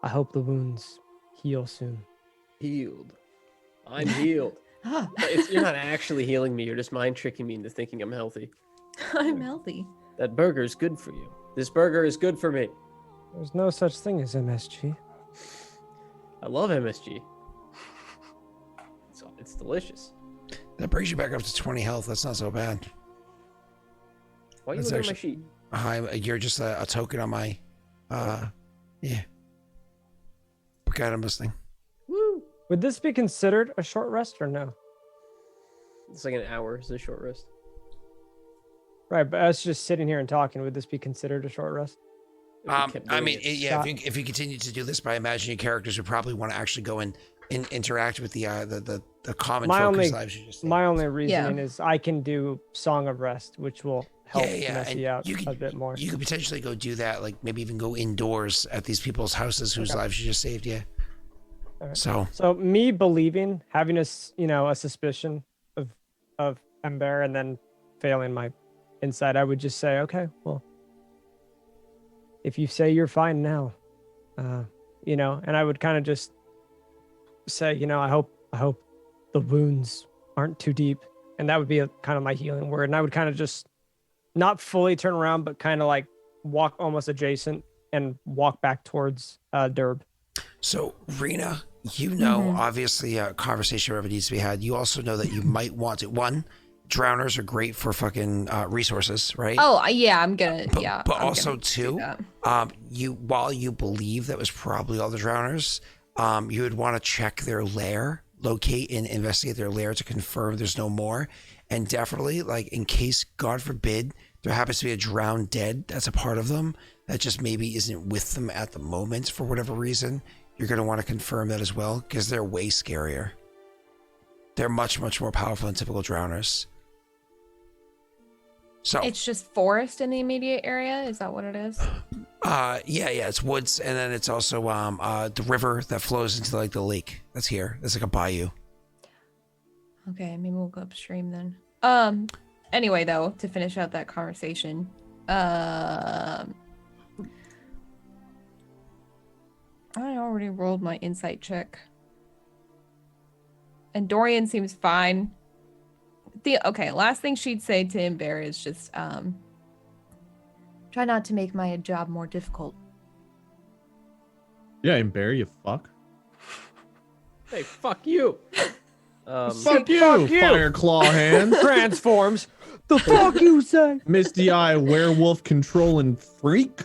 I hope the wounds heal soon. Healed. I'm healed. Ah, You're not actually healing me. You're just mind tricking me into thinking I'm healthy. I'm healthy. That burger is good for you. This burger is good for me. There's no such thing as MSG. I love MSG. It's delicious. That brings you back up to 20 health. That's not so bad. Why are you That's looking at my sheet? You're just a token on my, yeah. What kind I'm listening? Woo! Would this be considered a short rest or no? It's like an hour. It's a short rest. Right, but us just sitting here and talking, would this be considered a short rest? If we kept I doing mean, it. yeah. If you continue to do this, by imagining characters would probably want to actually go and interact with the common My focus only- lives you just said. My only reasoning is I can do Song of Rest, which will help Messi and out you a could- bit more. You could potentially go do that, like maybe even go indoors at these people's houses whose Okay. lives you just saved. Yeah. Alright. So So me believing, having a suspicion of Ember and then failing my insight, I would just say, okay, well, if you say you're fine now, and I would kind of just say, I hope the wounds aren't too deep, and that would be kind of my healing word, and I would kind of just not fully turn around, but kind of like walk almost adjacent and walk back towards Derb. So, Rena, obviously a conversation wherever needs to be had. You also know that you might want to, one, drowners are great for fucking resources, right? Oh, yeah, I'm gonna. Yeah. But I'm also gonna do too, that. while you believe that was probably all the drowners, you would want to check their lair, locate and investigate their lair to confirm there's no more, and definitely like in case, God forbid, there happens to be a drowned dead that's a part of them that just maybe isn't with them at the moment for whatever reason. You're gonna want to confirm that as well because they're way scarier. They're much, much more powerful than typical drowners. So It's just forest in the immediate area. Is that what it is? yeah, it's woods, and then it's also the river that flows into like the lake. That's here. That's like a bayou. Okay, maybe we'll go upstream then. Anyway, though, to finish out that conversation, I already rolled my insight check, and Dorian seems fine. Last thing she'd say to Imber is just try not to make my job more difficult. Yeah, and Barry, you fuck. Hey, fuck you. Fuck you, fuck you. fire claw hands. Transforms. The fuck you say? Misty eye werewolf controlling freak.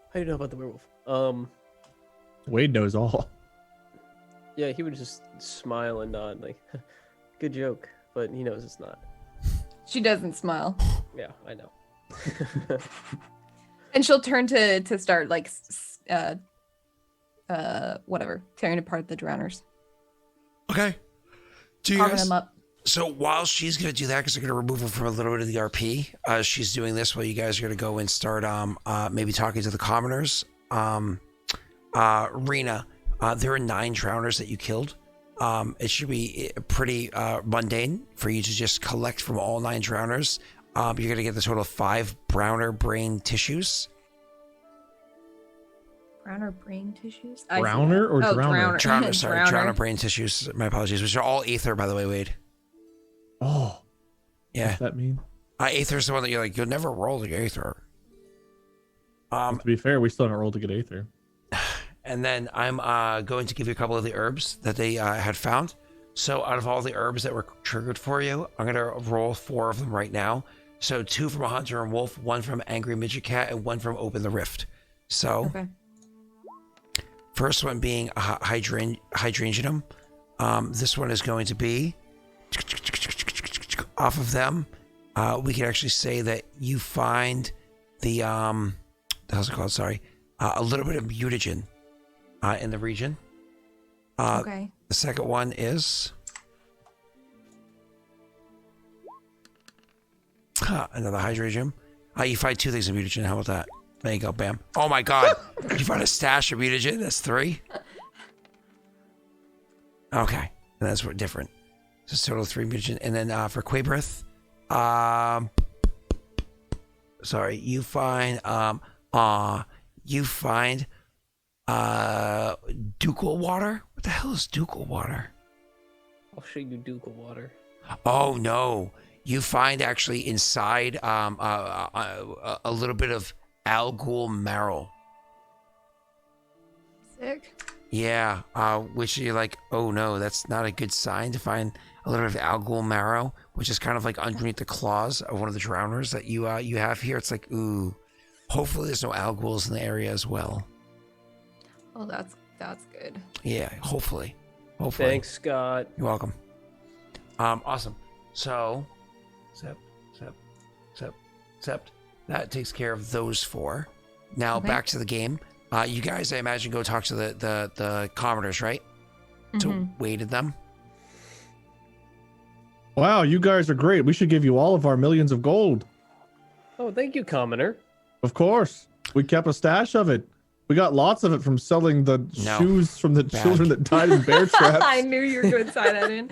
How do you know about the werewolf? Wade knows all. Yeah, he would just smile and nod, like, good joke, but he knows it's not. She doesn't smile, Yeah, I know. and she'll turn to start like whatever, tearing apart the drowners, Okay. Do you carving guys? them up. So while she's gonna do that, because they're gonna remove her from a little bit of the RP, she's doing this while you guys are gonna go and start maybe talking to the commoners. Rena, there are 9 drowners that you killed. It should be pretty mundane for you to just collect from all 9 drowners. You're gonna get the total of 5 browner brain tissues. Browner brain tissues. Browner or drowner? Drowner, sorry, drowner brain tissues. My apologies. Which are all aether, by the way, Wade. Oh, Yeah, what's that mean? aether is the one that you're like, you'll never roll the aether. To be fair, we still haven't rolled to get Aether. And then I'm going to give you a couple of the herbs that they had found. So out of all the herbs that were triggered for you, I'm going to roll 4 of them right now. So 2 from a Hunter and Wolf, 1 from Angry Midget Cat, and 1 from Open the Rift. So Okay. first one being a Hydrangenium. This one is going to be off of them. We can actually say that you find the how's it called? Sorry, a little bit of mutagen in the region. Okay. The second one is another Hydrangenium. You find 2 things of mutagen. How about that? There you go. Bam. Oh my God! You find a stash of mutagen. That's 3. Okay, and that's what different. So it's total of 3 mutagen, and then for Quabrith, sorry, you find ducal water. What the hell is ducal water? I'll show you Ducal water. Oh no, you find actually inside a little bit of algal marrow. Sick. Yeah, which you're like, oh no, that's not a good sign to find a little bit of algal marrow, which is kind of like underneath the claws of one of the drowners that you have here. It's like, ooh, hopefully there's no alguls in the area as well. Oh, that's good. Yeah, hopefully. Thanks, Scott. You're welcome. Awesome. So, Sept. That takes care of those 4. Now Okay. back to the game. You guys, I imagine, go talk to the commoners, right? To Mhm. weighted them. Wow, you guys are great. We should give you all of our millions of gold. Oh, thank you, commoner. Of course. We kept a stash of it. We got lots of it from selling the No. shoes from the Bad. children that died in bear traps. I knew you were going to tie that in.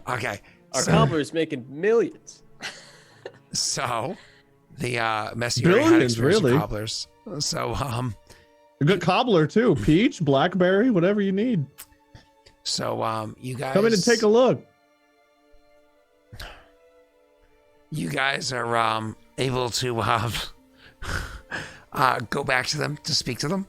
Okay. Our so, cobbler's making millions. so the Messi already had Billions, experience with really. cobblers. So A good cobbler too. Peach, blackberry, whatever you need. You guys Come in and take a look. You guys are able to go back to them to speak to them,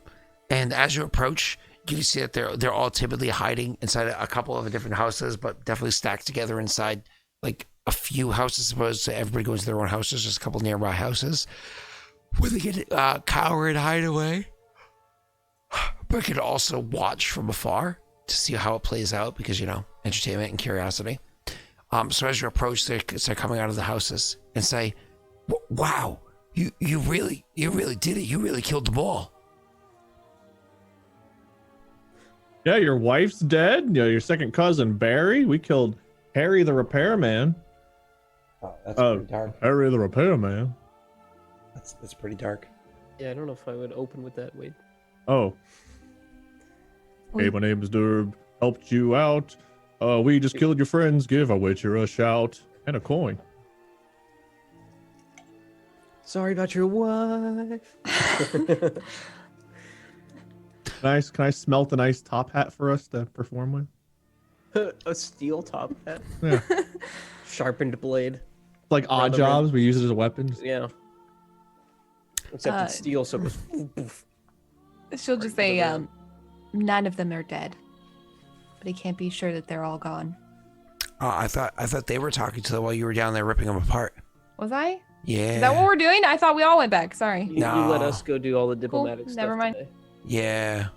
and as you approach, you can see that they're all timidly hiding inside a couple of different houses, but definitely stacked together inside like a few houses, supposed to everybody goes to their own houses, just a couple nearby houses, where they can cower and hide away, but can also watch from afar to see how it plays out because, you know, entertainment and curiosity. So as you approach, they start coming out of the houses and say, wow, you really did it. You really killed them all. Yeah, your wife's dead. You know, your second cousin Barry. We killed Harry the repairman. Oh, that's pretty dark. Harry the repairman. That's pretty dark. Yeah, I don't know if I would open with that, Wade. Oh. Hey, my name's Derb. Helped you out. We just killed your friends. Give a witcher a shout and a coin. Sorry about your wife. Nice. Can I smelt a nice top hat for us to perform with? A steel top hat. Yeah. Sharpened blade. Like odd the jobs. We use it as weapons. Yeah. Except it's steel, so it goes poof, poof. She'll just say, none of them are dead. But he can't be sure that they're all gone. I thought they were talking to them while you were down there ripping them apart. Was I? Yeah. Is that what we're doing? I thought we all went back. Sorry. You let No. us go do all the diplomatic stuff. never mind. Today. Yeah.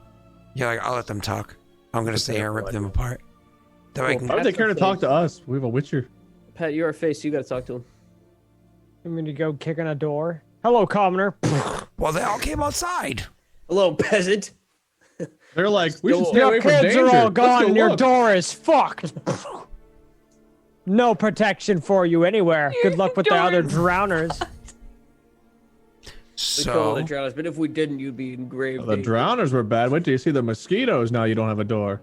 Yeah, like, I'll let them talk. I'm going to stay here and rip them apart. That way I Cool. can... Why would they care to talk to us? We have a witcher. Pat, you're our face. You got to talk to him. I'm gonna go kicking a door. Hello, commoner. Well, they all came outside. Hello, peasant. They're like, we should Your stay away Your from kids danger. are all Let's gone go and your look. door is fucked. No protection for you anywhere. Good luck with the other drowners. We killed all So, the drowners, but if we didn't, you'd be in grave The danger. drowners were bad. Wait till you see the mosquitoes. Now you don't have a door.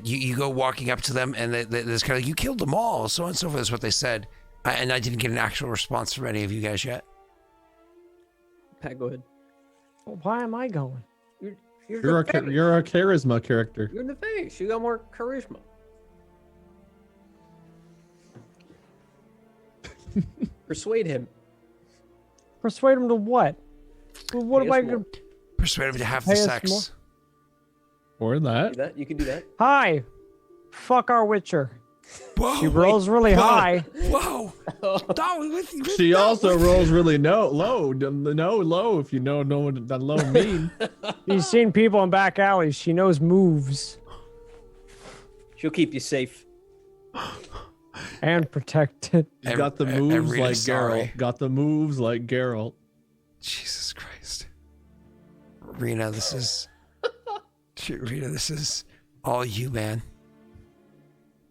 you go walking up to them, and there's kind of like, you killed them all, so on and so forth is what they said. And I didn't get an actual response from any of you guys yet. Pat, go ahead. Why am I going? You're a charisma character. You're in the face. You got more charisma. Persuade him. Persuade him to what? What Pay am I us gonna? more. Persuade him to have the Pay us sex. Or Do that. that. You can do that. Hi. Fuck our Witcher. Whoa! She rolls really whoa, high. Whoa! No, She no, also rolls really low. If you know what that low mean. She's seen people in back alleys. She knows moves She'll keep you safe. and protected. She's got the moves Rita, like sorry. Geralt. Got the moves like Geralt. Jesus Christ. Rena, this is... Rena, this is all you, man.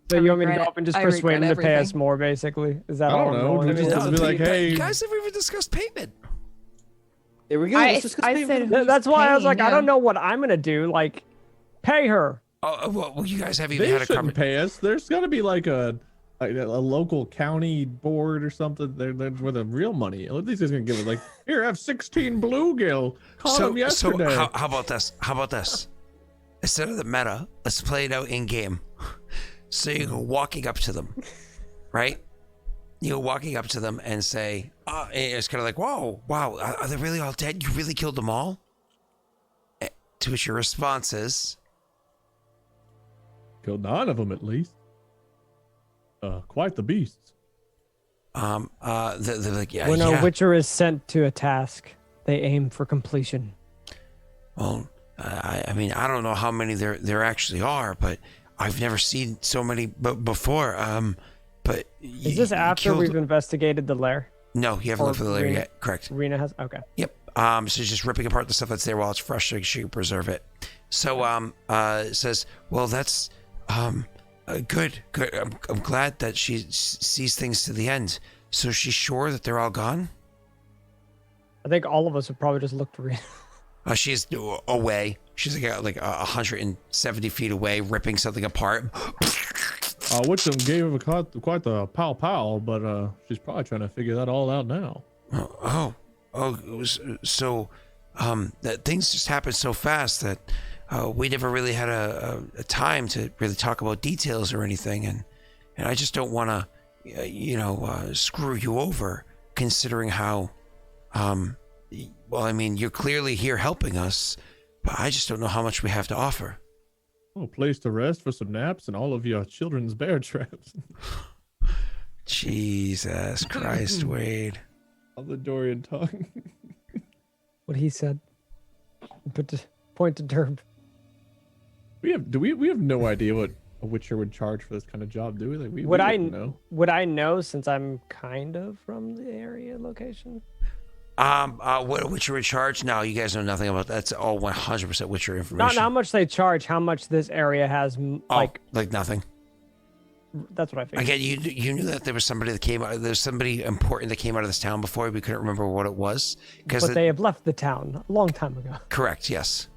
So you want me to go regret up and just I persuade him to regret pay us everything. more, basically? Is that I all? don't I'm know. going Dude, to just do? be like, hey. You guys never even discussed payment. There we go. I Let's discuss said payment. who's That's why I was paying, like, I yeah. don't know what I'm gonna do. Like, pay her. Oh, well, you guys haven't even They had a shouldn't conversation. pay us. There's got to be like a local county board or something. They're where the real money. At least he's gonna give it like, here, have 16 bluegill. Caught them yesterday. So how about this? How about this? Instead of the meta, let's play it out in game. So you go walking up to them, right? You go walking up to them and say, and it's kind of like, whoa, wow, are they really all dead? You really killed them all? To which your response is, Killed 9 of them at least. Quite the beasts. they're like, yeah, When yeah. a Witcher is sent to a task, they aim for completion. Well, I mean, I don't know how many there actually are, but I've never seen so many before. But Is this after we've investigated the lair? No, you haven't or looked for the lair Rena- yet. Correct. Rena has. Okay. Yep. So just ripping apart the stuff that's there while it's fresh, so you can preserve it. So it says, well, that's good. I'm glad that she sees things to the end. So she's sure that they're all gone. I think all of us have probably just looked Rena. She's away. She's like 170 feet away, ripping something apart. Witcham gave her quite the pow, but she's probably trying to figure that all out now. So that things just happened so fast that we never really had a time to really talk about details or anything, and I just don't want to, screw you over, considering how, well, I mean, you're clearly here helping us, but I just don't know how much we have to offer. Oh, a place to rest for some naps and all of your children's bear traps. Jesus Christ, Wade. All the Dorian tongue. What he said. Point to Derb. We have no idea what a Witcher would charge for this kind of job, do we? Like, we Would I wouldn't know. Would I know since I'm kind of from the area location? What Witcher would charge? No, you guys know nothing about that. That's all 100% Witcher information. Not how much they charge, how much this area has, like nothing. that's what I figured. Again, you knew that there was somebody that came out. There's somebody important that came out of this town before. We couldn't remember what it was But they have left the town a long time ago. Correct. Yes.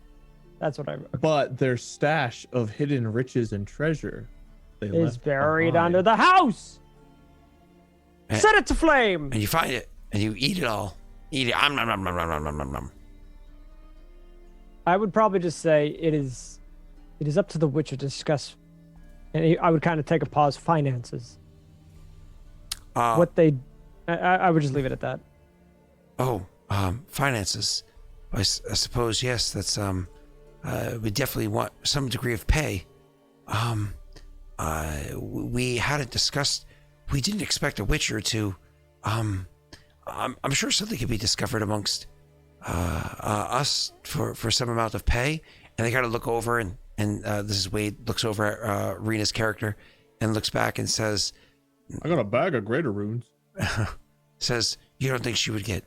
That's what I remember. But their stash of hidden riches and treasure they Is left buried behind. under the house. And- Set it to flame. And you find it and you eat it all. Eat it. Nom, nom, nom, nom, nom, nom, nom, nom. I would probably just say it is up to the Witcher to discuss, and I would kind of take a pause. Finances. What they, I would just leave it at that. Finances. I suppose yes. That's we definitely want some degree of pay. We hadn't discussed. We didn't expect a Witcher to. I'm sure something could be discovered amongst us for some amount of pay. And they got to look over and this is Wade looks over at Rena's character and looks back and says, I got a bag of greater runes. says, you don't think she would get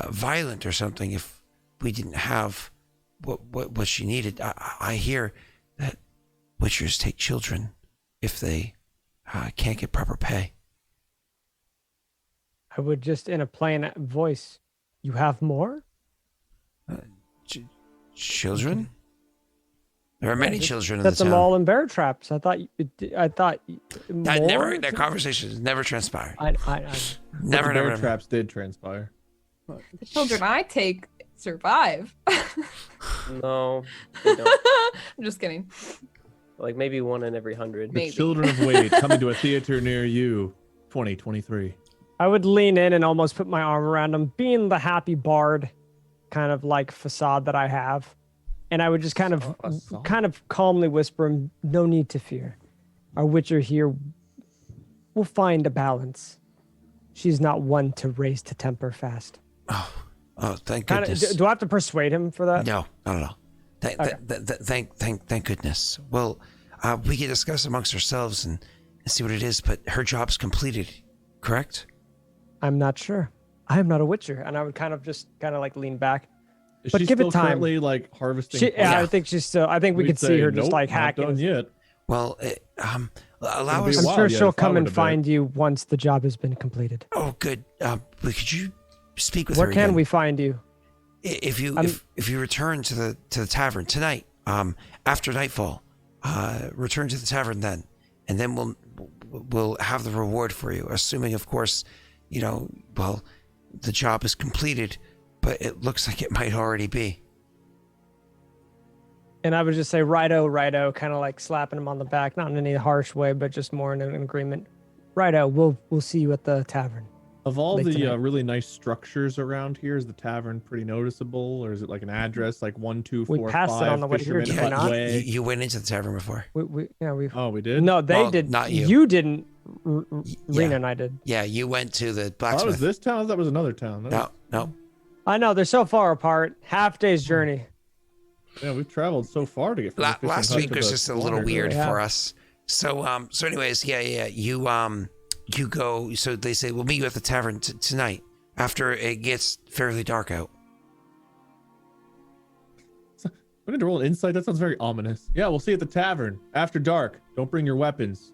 violent or something if we didn't have what she needed? I hear that Witchers take children if they can't get proper pay. I would just, in a plain voice, you have more? Children? There are many Just children in the set them town. all in bear traps. I thought That conversation never transpired. I Never, Bear never. traps did transpire. The children I take survive. No, they don't. I'm just kidding. Like maybe one in every 100. Maybe. The Children of Wade coming to a theater near you, 2023. I would lean in and almost put my arm around him, being the happy bard kind of like facade that I have. And I would just kind of calmly whisper him, no need to fear. Our Witcher here will find a balance. She's not one to raise to temper fast. Oh, thank Kinda, goodness. do I have to persuade him for that? No, not at all. Thank goodness. Well, we can discuss amongst ourselves and see what it is, but her job's completed, correct? I'm not sure. I am not a Witcher. And I would kind of like lean back. Is But she give it still time. currently like harvesting? Yeah, Yeah. I think she's still, I think we We'd could see say, her just "Nope, like not hacking. done yet. Well, allow be us. a I'm while sure yet she'll if I come were and to bet. find you once the job has been completed. Oh, good. Could you speak with her Where can again? we find you? If you return to the tavern tonight, after nightfall, return to the tavern then, and then we'll have the reward for you. Assuming, of course, the job is completed, but it looks like it might already be. And I would just say, righto, kind of like slapping him on the back, not in any harsh way, but just more in an agreement. Righto, we'll see you at the tavern. Of all Late the tonight. really nice structures around here, is the tavern pretty noticeable, or is it like an address like 1, 2, 4, We passed it 5 on the way here, Fisherman did we Hut not? Way? You went into the tavern before. We Oh, we did. no, they Well, did. not you. You didn't. Yeah. Rena and I did. Yeah, you went to the Oh, that blacksmith. was this town. That was another town. No. I know they're so far apart. Half day's journey. Yeah, we've traveled so far to get from the fishing Last hut week to was the just a little water. weird Yeah. for us. So anyways, yeah. You go. So they say we'll meet you at the tavern tonight after it gets fairly dark out. We need to roll an insight. That sounds very ominous. Yeah, we'll see you at the tavern after dark. Don't bring your weapons.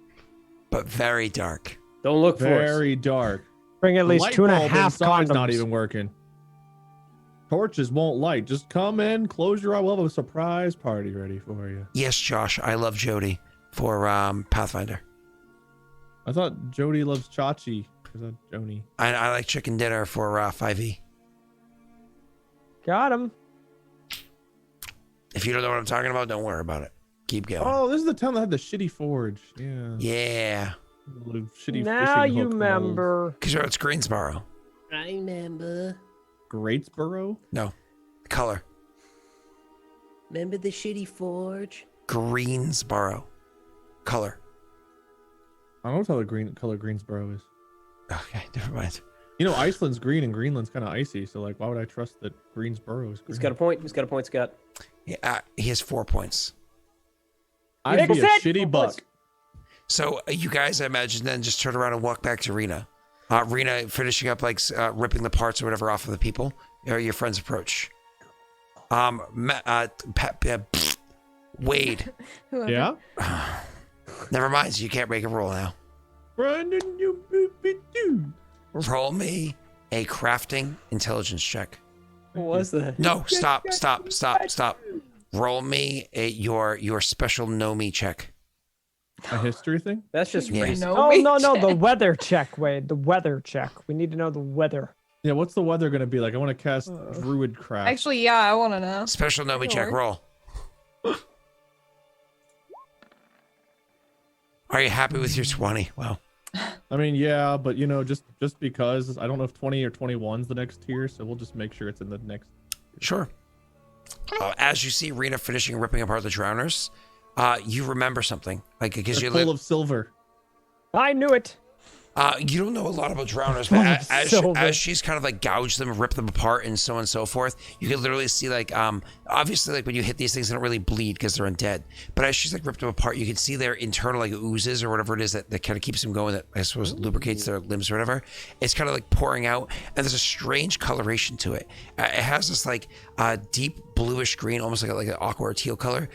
But very dark. Don't look for us. Very dark. Bring at The least light 2.5 bulb inside's condoms. not even working. Torches won't light. Just come in, close your eye. We'll have a surprise party ready for you. Yes, Josh. I love Jody for Pathfinder. I thought Jody loves Chachi. Is that Joni? I like chicken dinner for 5e. Got him. If you don't know what I'm talking about, don't worry about it. Keep going. Oh, this is the town that had the shitty forge. Yeah. Yeah. The shitty Now fishing you hook remember. Because it's Greensboro. I remember. mold. Greatsboro? No. Color. Remember the shitty forge? Greensboro. Color. I don't know what color Greensboro is. Okay, never mind. You know, Iceland's green and Greenland's kind of icy, so like, why would I trust that Greensboro is green? He's got a point. He's got a point, Scott. Yeah, he has 4 points. I'd be a Fix it! shitty buck. So you guys, I imagine, then just turn around and walk back to Rena. Rena finishing up, like, ripping the parts or whatever off of the people. Your friends approach. Wade. Whoever. Yeah? Never mind, so you can't make a roll now. Brandon, you baby dude. Roll me a crafting intelligence check. What was that? No, stop. Roll me your special know me check. A history thing? That's just Yeah. racist. No, Oh we no, the check. weather check, Wade. The weather check. We need to know the weather. Yeah, what's the weather gonna be like? I want to cast Druid Craft. Actually, yeah, I want to know. Special know me check. Sure. Roll. Are you happy with your 20? Wow. I mean, yeah, but you know, just because I don't know if 20 or 21's the next tier, so we'll just make sure it's in the next. Sure. As you see Rena finishing ripping apart the drowners, you remember something. Like, because They're you full of silver. I knew it. you don't know a lot about drowners, but Silver. as she's kind of like gouged them, ripped them apart, and so on and so forth, you can literally see like obviously like when you hit these things, they don't really bleed because they're undead. But as she's like ripped them apart, you can see their internal like oozes or whatever it is that kind of keeps them going. That I suppose lubricates their limbs or whatever. It's kind of like pouring out, and there's a strange coloration to it. It has this like deep bluish green, almost like an aqua or teal color,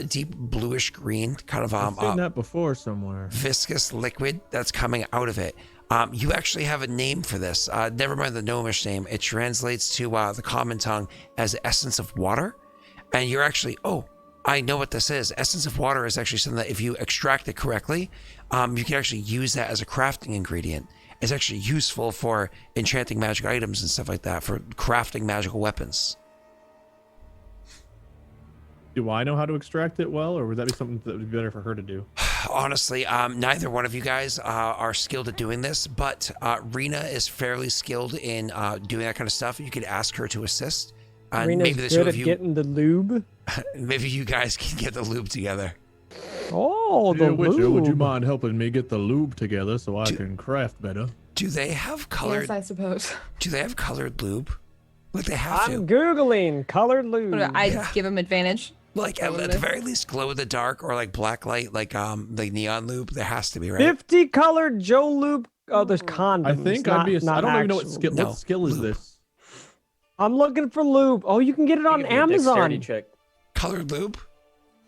deep bluish green kind of I've seen that before somewhere. viscous liquid that's coming out of it. You actually have a name for this. Never mind the gnomish name. It translates to the common tongue as essence of water. And you're actually, I know what this is. Essence of water is actually something that if you extract it correctly, you can actually use that as a crafting ingredient. It's actually useful for enchanting magic items and stuff like that, for crafting magical weapons. Do I know how to extract it well, or would that be something that would be better for her to do? Honestly, neither one of you guys are skilled at doing this, but Rena is fairly skilled in doing that kind of stuff. You could ask her to assist. Rena's Maybe the two good of at you, getting the lube. maybe you guys can get the lube together. Oh, the Dear Witcher, would you lube. mind helping me get the lube together so I can craft better? Do they have colored? Yes, I suppose. Do they have colored lube? Like they have I'm to. googling colored lube. I Yeah. give him advantage. Like at the very least, glow in the dark or like black light, like neon lube. There has to be, right? 50 colored Joe lube. Oh, there's condoms. I think not, I'd be. I don't even know what actual- skill. No, What skill is lube. this? I'm looking for lube. Oh, you can get it on Give me a dexterity Amazon. check. Colored lube?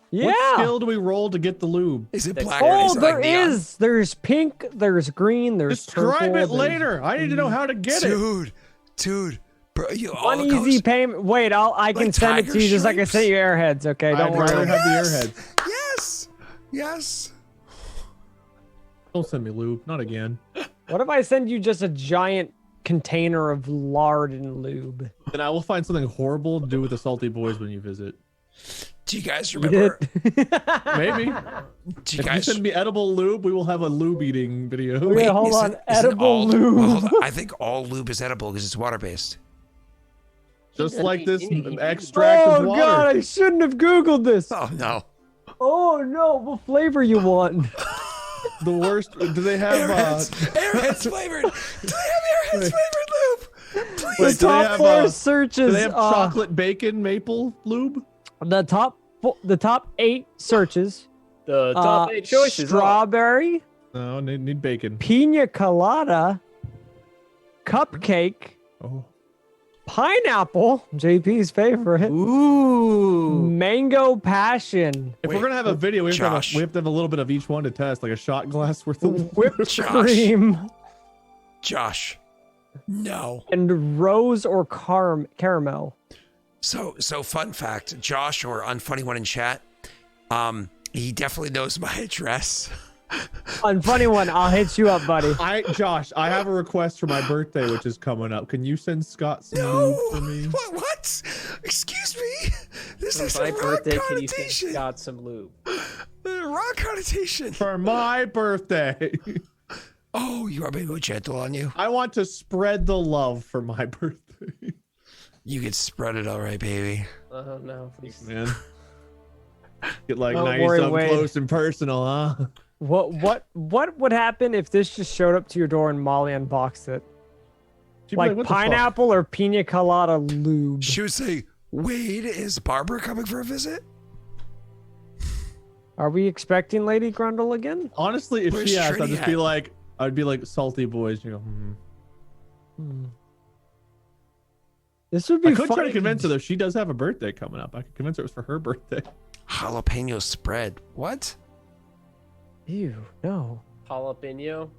Yeah. What skill do we roll to get the lube? Is it Dex- black? or Oh, is it there like neon? is. There's pink. There's green. There's Describe purple, it there's later. I need to know how to get it. Dude, bro, you One all easy goes- payment. Wait, I can Like send it tiger to you just like I shrimps? sent you airheads. Okay, don't I'd rather worry. have the Yes! airheads. Yes. Don't send me lube. Not again. What if I send you just a giant container of lard and lube? Then I will find something horrible to do with the salty boys when you visit. Do you guys Eat remember? it. Maybe. Do you If you guys? send me edible lube, we will have a lube eating video. Wait, hold on. Edible all, lube. well, hold on. I think all lube is edible because it's water based. Just like this extract Oh of water. god, I shouldn't have googled this. Oh no. Oh no, what flavor you want? The worst. Do they have? Airheads flavored. Do they have Airheads Wait. flavored lube? The Wait, do they top have, four do searches. they have chocolate bacon maple lube? The top 8 searches. The top 8 choices. Strawberry, No, need bacon. pina colada, cupcake, Oh, pineapple, JP's favorite, Ooh. mango passion, if Wait, we're gonna have a video, we have, Josh. we have to have a little bit of each one to test, like a shot glass worth of whipped Josh. cream, Josh. No. and rose or caramel. So fun fact, Josh or Unfunny One in chat, he definitely knows my address. Unfunny one, I'll hit you up, buddy. Josh, I have a request for my birthday, which is coming up. Can you send Scott some No. lube for me? What? Excuse me. This is For my a wrong birthday, can you send connotation. Scott some lube? Wrong connotation. For my birthday. Oh, you want me to go gentle on you? I want to spread the love for my birthday. You can spread it all right, baby. Oh no, please. Man. Get like Don't 90 worry, something Wade. close and personal, huh? What would happen if this just showed up to your door and Molly unboxed it? She'd be Like "What the fuck?" pineapple or pina colada lube. She would say, Wade, is Barbara coming for a visit? Are we expecting Lady Grundle again? Honestly, if Where's she asked, I'd Trini just at? be like, I'd be like salty boys. You go, Hmm. This would be I could fun. try to convince her though. She does have a birthday coming up. I could convince her it was for her birthday. Jalapeno spread. What? Ew, no. Jalapeno.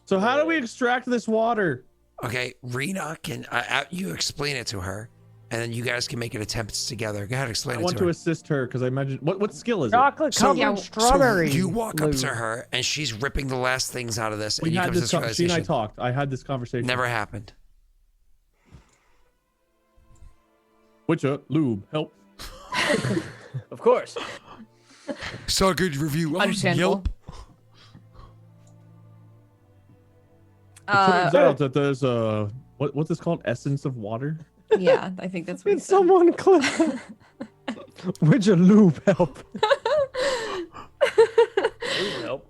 So how do we extract this water? Okay, Rena, can you explain it to her, and then you guys can make an attempt together. Go ahead, explain I it want to to her. assist her because I imagine what skill is it? Chocolate covered Yeah, strawberry. So you walk up to lube. her, and she's ripping the last things out of this, We and you had come to this. this She and I realization. talked. I had this conversation. Never happened. Witcher lube help. Of course. Saw a good review on Understandable. Yelp. It turns out that there's what's this called? Essence of water. Yeah, I think that's what he Can said. someone click? Would your lube help? Nope.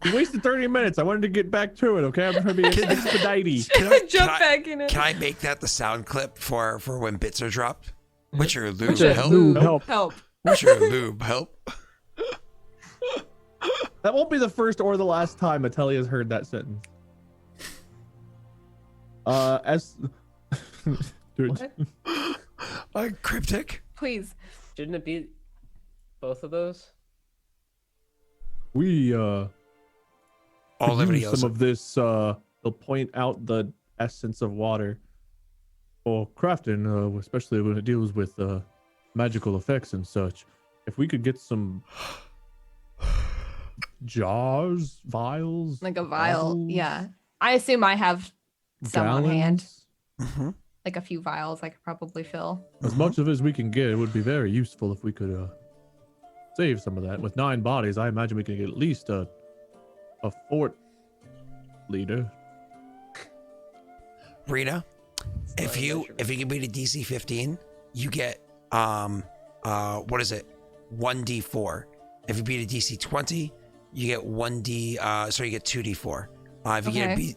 You wasted 30 minutes. I wanted to get back to it. Okay, I'm trying to be expeditey. Jump back in it. Can I make that the sound clip for when bits are dropped? What's your lube Would your help? lube help? Help. What's your lube help? That won't be the first or the last time Atelia has heard that sentence. As dude, What? Cryptic. Please. Shouldn't it be both of those? we All could Liberty use some of this. They'll point out the essence of water for crafting, especially when it deals with magical effects and such. If we could get some jars, vials, Like a vial. bottles, Yeah. I assume I have some on hand. gallons, Mm-hmm. Like a few vials I could probably fill. as much of it as we can get, it would be very useful if we could save some of that. With 9 bodies, I imagine we can get at least a fort leader. Rena, if you can beat a DC 15, you get what is it? 1d4. If you beat a DC 20, you get 1d so you get 2d4. If you get a Okay.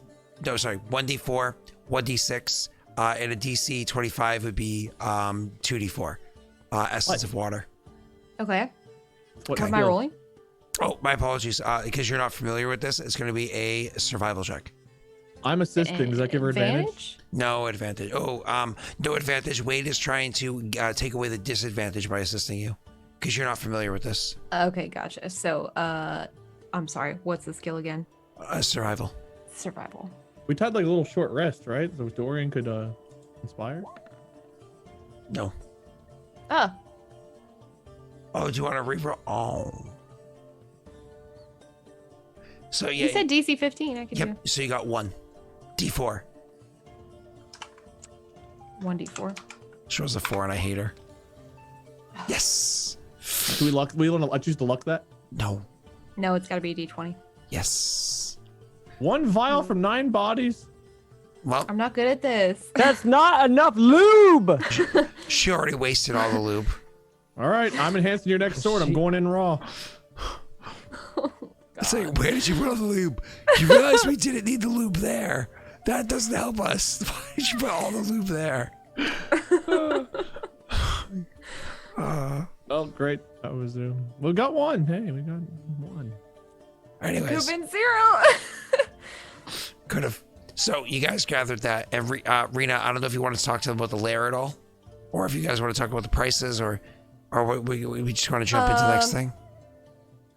1d4, 1d6, and a DC 25 would be 2d4. Essence of water. Okay. What What am I skill? rolling? Oh, my apologies. Because you're not familiar with this, it's going to be a survival check. I'm assisting. Does that give her advantage? No advantage. Oh, no advantage. Wade is trying to take away the disadvantage by assisting you because you're not familiar with this. Okay, gotcha. So, I'm sorry. What's the skill again? Survival. Survival. We had like a little short rest, right? So Dorian could inspire. No. Oh, Oh, do you want to reroll? Oh. So yeah. you said DC 15. I could Yep. So you got 1 D4. do 1d4. She was a 4, and I hate her. Yes. Do we luck? We want to choose to luck that. No. No, it's got to be a d20. Yes. 1 vial from 9 bodies. Well, I'm not good at this. That's not enough lube. she already wasted all the lube. All right, I'm enhancing your next sword. I'm going in raw. It's like, where did you put all the lube? You realize we didn't need the lube there. That doesn't help us. Why did you put all the lube there? Oh, great. That was we got 1. Hey, we got 1. Could have Anyways, been 0. could have. So you guys gathered that. And Rena, I don't know if you want to talk to them about the lair at all, or if you guys want to talk about the prices, or we just want to jump into the next thing.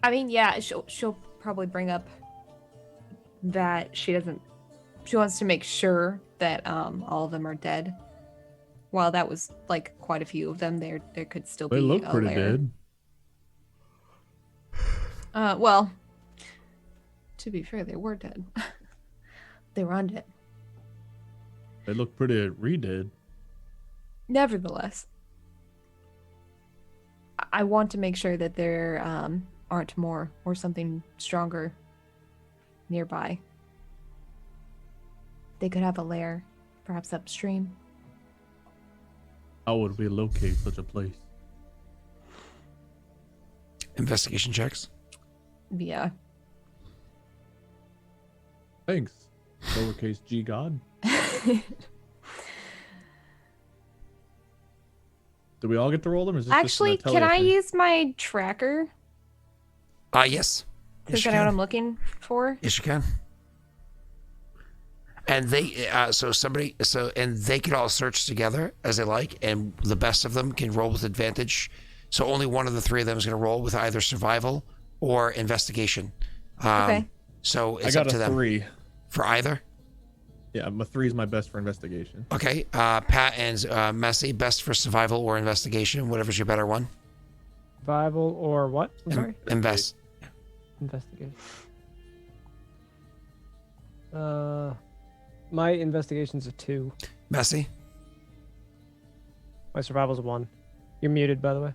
I mean, yeah, she'll probably bring up that she wants to make sure that all of them are dead. While that was like quite a few of them, there could still be They look a pretty lair. dead. Well, to be fair, they were dead. They were undead. They look pretty re-dead. Nevertheless, I want to make sure that there aren't more or something stronger nearby. They could have a lair, perhaps upstream. How would we locate such a place? investigation checks. Yeah. Thanks, lowercase g god. Do we all get to roll them? Or is this Actually, just an can I Atelier thing? use my tracker? Yes. Because Yes, you I know what can. I'm looking for. Yes, you can. And they, and they can all search together as they like, and the best of them can roll with advantage. So only one of the three of them is going to roll with either survival or investigation. Okay. So I it's got up to a them 3. for either. Yeah, my 3 is my best for investigation. Okay. Pat and Messy, best for survival or investigation, whatever's your better one. Survival or what? I'm sorry. Invest. Investigation. My investigation's a 2. Messy. My survival's a 1. You're muted, by the way.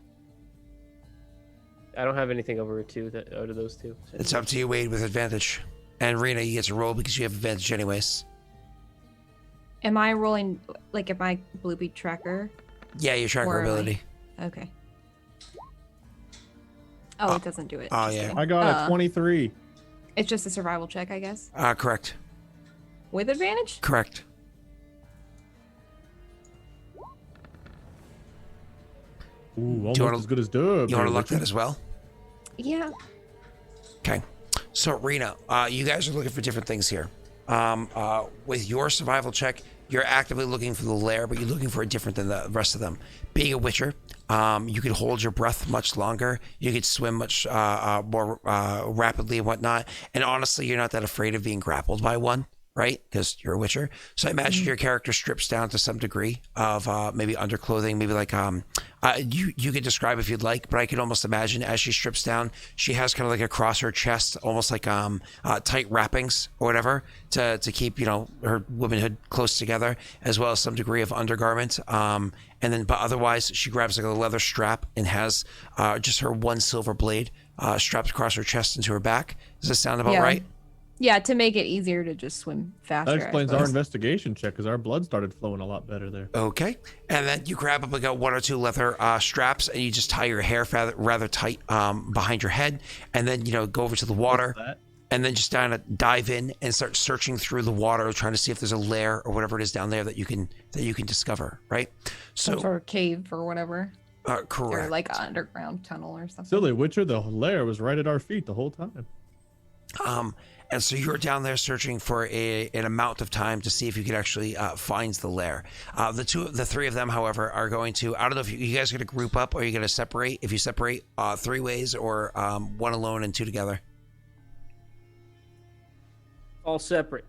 I don't have anything over a 2 that out of those two. It's up to you, Wade, with advantage. And Rena, you get to roll because you have advantage anyways. Am I rolling like at my Bluebeat tracker? Yeah, your tracker Or am I- ability. Okay. Oh, it doesn't do it. oh, Just yeah. kidding. I got a 23. It's just a survival check, I guess. Correct. With advantage? Correct. Ooh, almost wanna- as good as Dub. You want to here, look that Richard. as well? Yeah. Okay. So, Rena, you guys are looking for different things here. With your survival check, you're actively looking for the lair, but you're looking for it different than the rest of them. Being a witcher, you could hold your breath much longer. You could swim much more rapidly and whatnot. And honestly, you're not that afraid of being grappled by one, right? Because you're a witcher. So I imagine your character strips down to some degree of maybe underclothing, maybe like you could describe if you'd like, but I could almost imagine as she strips down, she has kind of like across her chest, almost like tight wrappings or whatever to keep her womanhood close together, as well as some degree of undergarment. And then, but otherwise, she grabs like a leather strap and has just her one silver blade strapped across her chest into her back. Does this sound about Yeah. right? Yeah, to make it easier to just swim faster. That I explains our suppose. investigation check because our blood started flowing a lot better there. Okay. And then you grab up like one or two leather straps and you just tie your hair rather tight behind your head. And then, go over to the water That? and then just kind of dive in and start searching through the water, trying to see if there's a lair or whatever it is down there that you can discover. Right. Some So, sort of cave or whatever. Or correct. like an underground tunnel or something. Silly Witcher, the lair was right at our feet the whole time. And so you're down there searching for an amount of time to see if you could actually find the lair. The three of them, however, are going to. I don't know if you guys are going to group up or you're going to separate. If you separate, 3 ways or one alone and 2 together. All separate.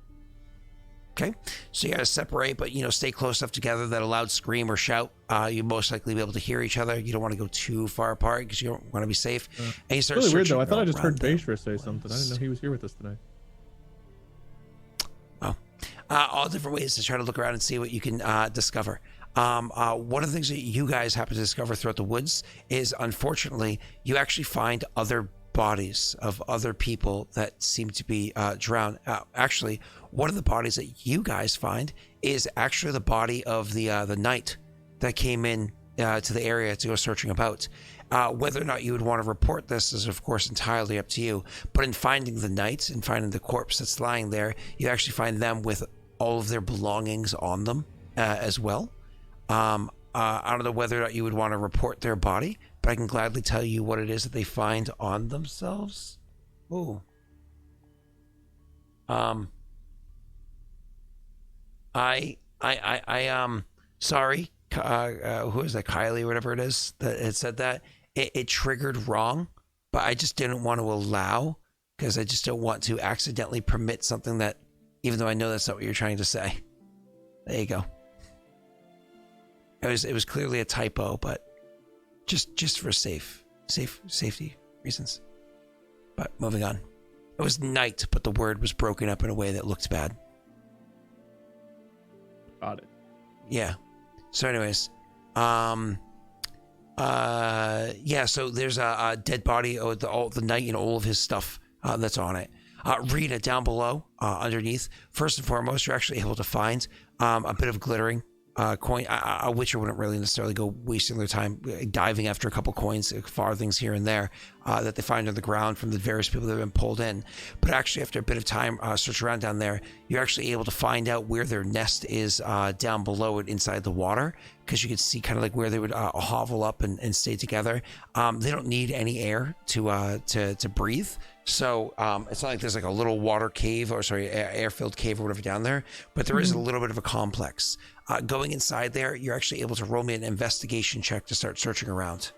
Okay, so you got to separate, but stay close enough together that a loud scream or shout, you most likely be able to hear each other. You don't want to go too far apart because you don't want to be safe. And you start Really weird searching though. I thought I just heard around them. Bayshra say something. I didn't know he was here with us tonight. All different ways to try to look around and see what you can discover. One of the things that you guys happen to discover throughout the woods is, unfortunately, you actually find other bodies of other people that seem to be drowned. Actually, one of the bodies that you guys find is actually the body of the knight that came in to the area to go searching about. Whether or not you would want to report this is, of course, entirely up to you. But in finding the knight and finding the corpse that's lying there, you actually find them with all of their belongings on them as well. I don't know whether or not you would want to report their body, but I can gladly tell you what it is that they find on themselves. Ooh. Sorry. Who is that? Kylie or whatever it is that had said that. It triggered wrong, but I just didn't want to allow because I just don't want to accidentally permit something that, even though I know that's not what you're trying to say. There you go. It was clearly a typo, but just for safety reasons. But moving on. It was night, but the word was broken up in a way that looked bad. Got it. Yeah. So anyways, so there's a dead body of the knight and all of his stuff that's on it. Read it down below, underneath. First and foremost, you're actually able to find a bit of glittering coin. A witcher wouldn't really necessarily go wasting their time diving after a couple coins, farthings here and there that they find on the ground from the various people that have been pulled in. But actually, after a bit of time search around down there, you're actually able to find out where their nest is down below it inside the water, because you can see kind of like where they would hovel up and stay together. They don't need any air to breathe. So it's not like there's like a little water cave or air-filled cave or whatever down there, but there is a little bit of a complex. Going inside there, you're actually able to roll me an investigation check to start searching around.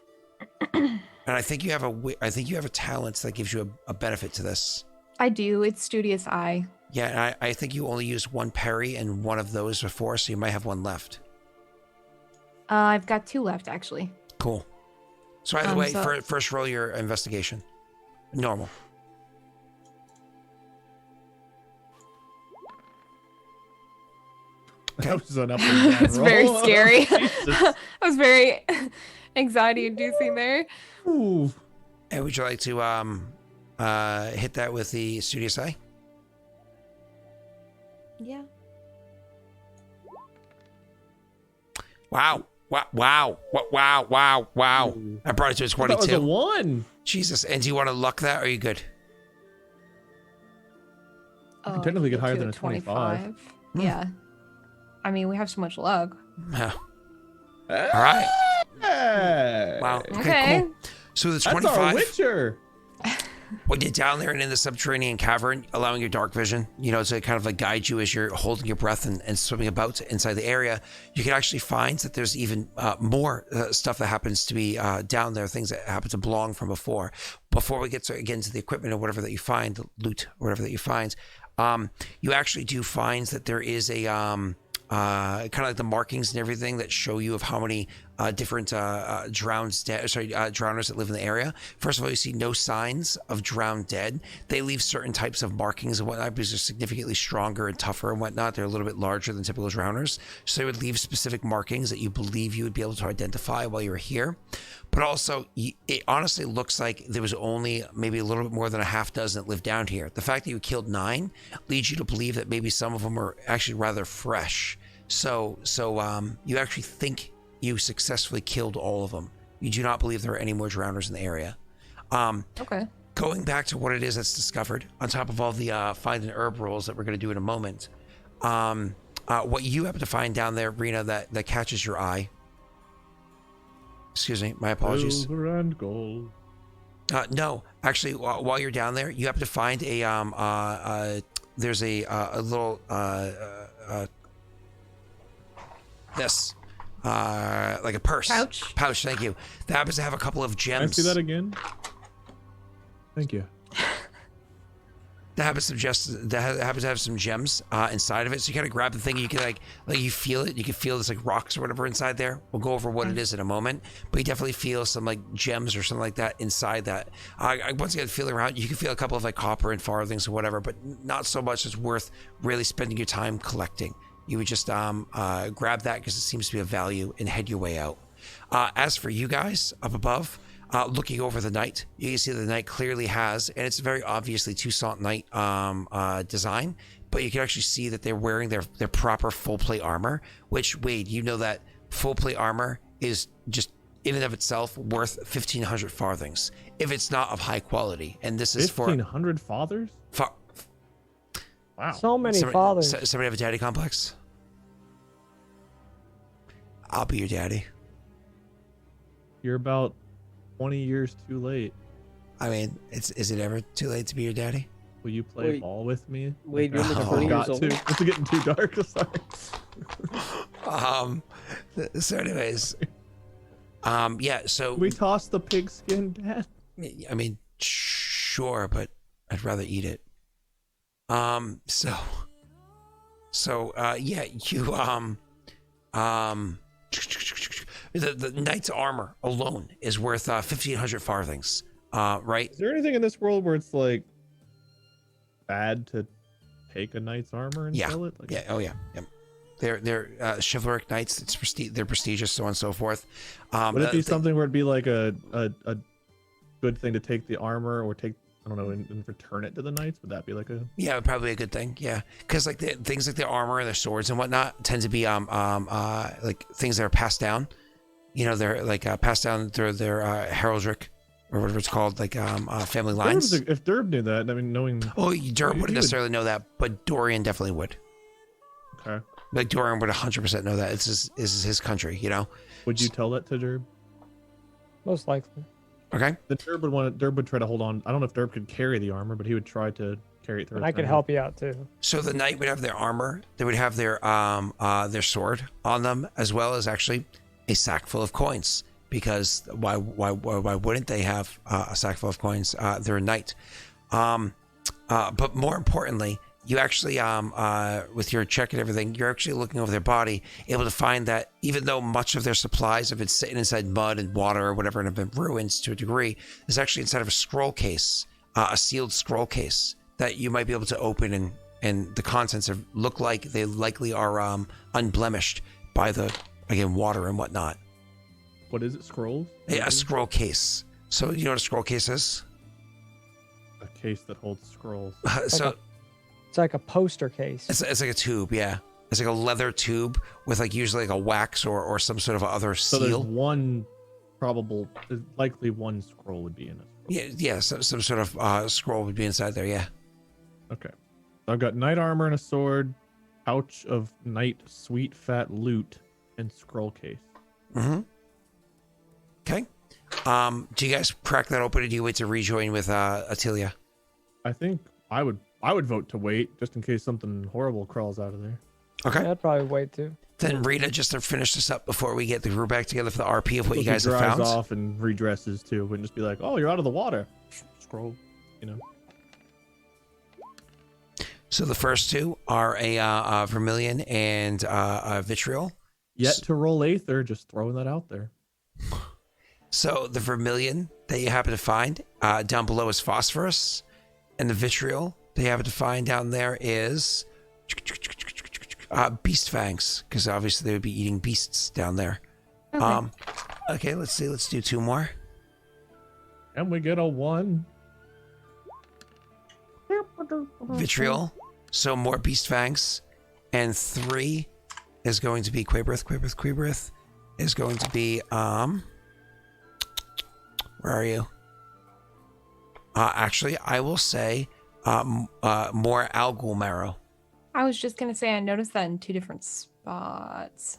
And I think you have a talent that gives you a benefit to this. I do. It's Studious Eye. Yeah, and I think you only used one parry and one of those before, so you might have one left. I've got 2 left, actually. Cool. So either way, first roll your investigation. Normal. That was an up and down It's roll. very scary. Jesus. That was very anxiety-inducing there. Ooh. And would you like to hit that with the Studious Eye? Yeah. Wow. Wow. I brought it to a 22. That was a 1. Jesus. And do you want to luck that, or are you good? You can technically get higher than a 25. Yeah. I mean, we have so much luck. Yeah. All right. Hey. Wow. Okay. Cool. So the That's our 25. Witcher. When you're down there and in the subterranean cavern, allowing your dark vision, to kind of like guide you as you're holding your breath and swimming about inside the area, you can actually find that there's even more stuff that happens to be down there, things that happen to belong from before. Before we get into the equipment or whatever that you find, the loot or whatever that you find, you actually do find that there is a kind of like the markings and everything that show you of how many different drowners that live in the area. First of all, you see no signs of drowned dead. They leave certain types of markings and whatnot because they're significantly stronger and tougher and whatnot. They're a little bit larger than typical drowners. So they would leave specific markings that you believe you would be able to identify while you're here. But also, it honestly looks like there was only maybe a little bit more than a half dozen that lived down here. The fact that you killed 9 leads you to believe that maybe some of them are actually rather fresh. So you actually think you successfully killed all of them. You do not believe there are any more drowners in the area. Okay. Going back to what it is that's discovered, on top of all the find an herb rolls that we're going to do in a moment, what you happen to find down there, Rena, that catches your eye. Excuse me, my apologies. Silver and gold. No, actually, while you're down there, you happen to find there's a little this like a purse. Pouch, thank you. That happens to have a couple of gems. Can I see that again? Thank you. That happens to have some gems inside of it. So you kind of grab the thing, and you can like you feel it. You can feel this like rocks or whatever inside there. We'll go over what it is in a moment, but you definitely feel some like gems or something like that inside that. Once you get feeling around, you can feel a couple of like copper and farthings or whatever, but not so much it's worth really spending your time collecting. You would just grab that because it seems to be of value and head your way out. As for you guys up above, looking over the knight, you can see the knight clearly has, and it's very obviously Toussaint Knight design, but you can actually see that they're wearing their proper full plate armor, which, Wade, you know that full plate armor is just in and of itself worth 1,500 farthings if it's not of high quality. And this is for 1,500 fathers? Wow. So many fathers. Somebody have a daddy complex? I'll be your daddy. You're about 20 years too late. I mean, is it ever too late to be your daddy? Will you play Wait. ball with me? Wait, you're Like, only I 20 years forgot old? to. It's getting too dark. Sorry. So anyways, yeah, so We tossed the pigskin, Dad. I mean, sure, but I'd rather eat it. Yeah, you the knight's armor alone is worth 1,500 farthings. Right? Is there anything in this world where it's like bad to take a knight's armor and sell it? Like, Yeah. Oh yeah. Yep. They're chivalric knights. They're prestigious, so on and so forth. Would it be something where it'd be like a good thing to take the armor or take I don't know, and return it to the knights? Would that be like a? Yeah, probably a good thing. Yeah, because like the things like the armor and the swords and whatnot tend to be like things that are passed down. You know, they're like passed down through their heraldric or whatever it's called, like family lines. If Durb knew that, I mean, knowing. Oh, Durham He wouldn't would. necessarily know that, but Dorian definitely would. Okay. Like Dorian would 100% know that. This is his country, you know. Would you tell that to Durb? Most likely. Okay. Then Durb would try to hold on. I don't know if Durb could carry the armor, but he would try to carry it through. And his I could hand. help you out too. So the knight would have their armor. They would have their sword on them, as well as actually a sack full of coins. Because why wouldn't they have a sack full of coins? They're a knight. But more importantly, you actually with your check and everything, you're actually looking over their body, able to find that even though much of their supplies have been sitting inside mud and water or whatever and have been ruined to a degree, there's actually inside of a scroll case, a sealed scroll case that you might be able to open, and the contents look like they likely are unblemished by the, again, water and whatnot. What is it? Scrolls? A scroll case. So you know what a scroll case is? A case that holds scrolls. So It's like a poster case. it's like a tube, yeah. It's like a leather tube with like usually like a wax or some sort of other So there's seal. there's likely one scroll would be in it. Yeah, some sort of scroll would be inside there, yeah. Okay. I've got knight armor and a sword, pouch of knight sweet fat loot, and scroll case. Mm-hmm. Okay. Do you guys crack that open, or do you wait to rejoin with Attilia? I think I would vote to wait just in case something horrible crawls out of there. Okay. Yeah, I'd probably wait too. Then Rita, just to finish this up before we get the group back together for the RP of what you If he guys have dries found. off and redresses too, wouldn't just be like, "Oh, you're out of the water." Scroll, you know. So the first two are a vermilion and a vitriol. Yet to roll Aether, just throwing that out there. So the vermilion that you happen to find down below is phosphorus, and the vitriol that you happen to find down there is beast fangs, because obviously they would be eating beasts down there. Okay. Okay, let's see. Let's do two more. And we get a 1. Vitriol, so more beast fangs, and 3 is going to be Quibrith is going to be where are you? Actually, I will say more algal marrow. I was just gonna say I noticed that in 2 different spots.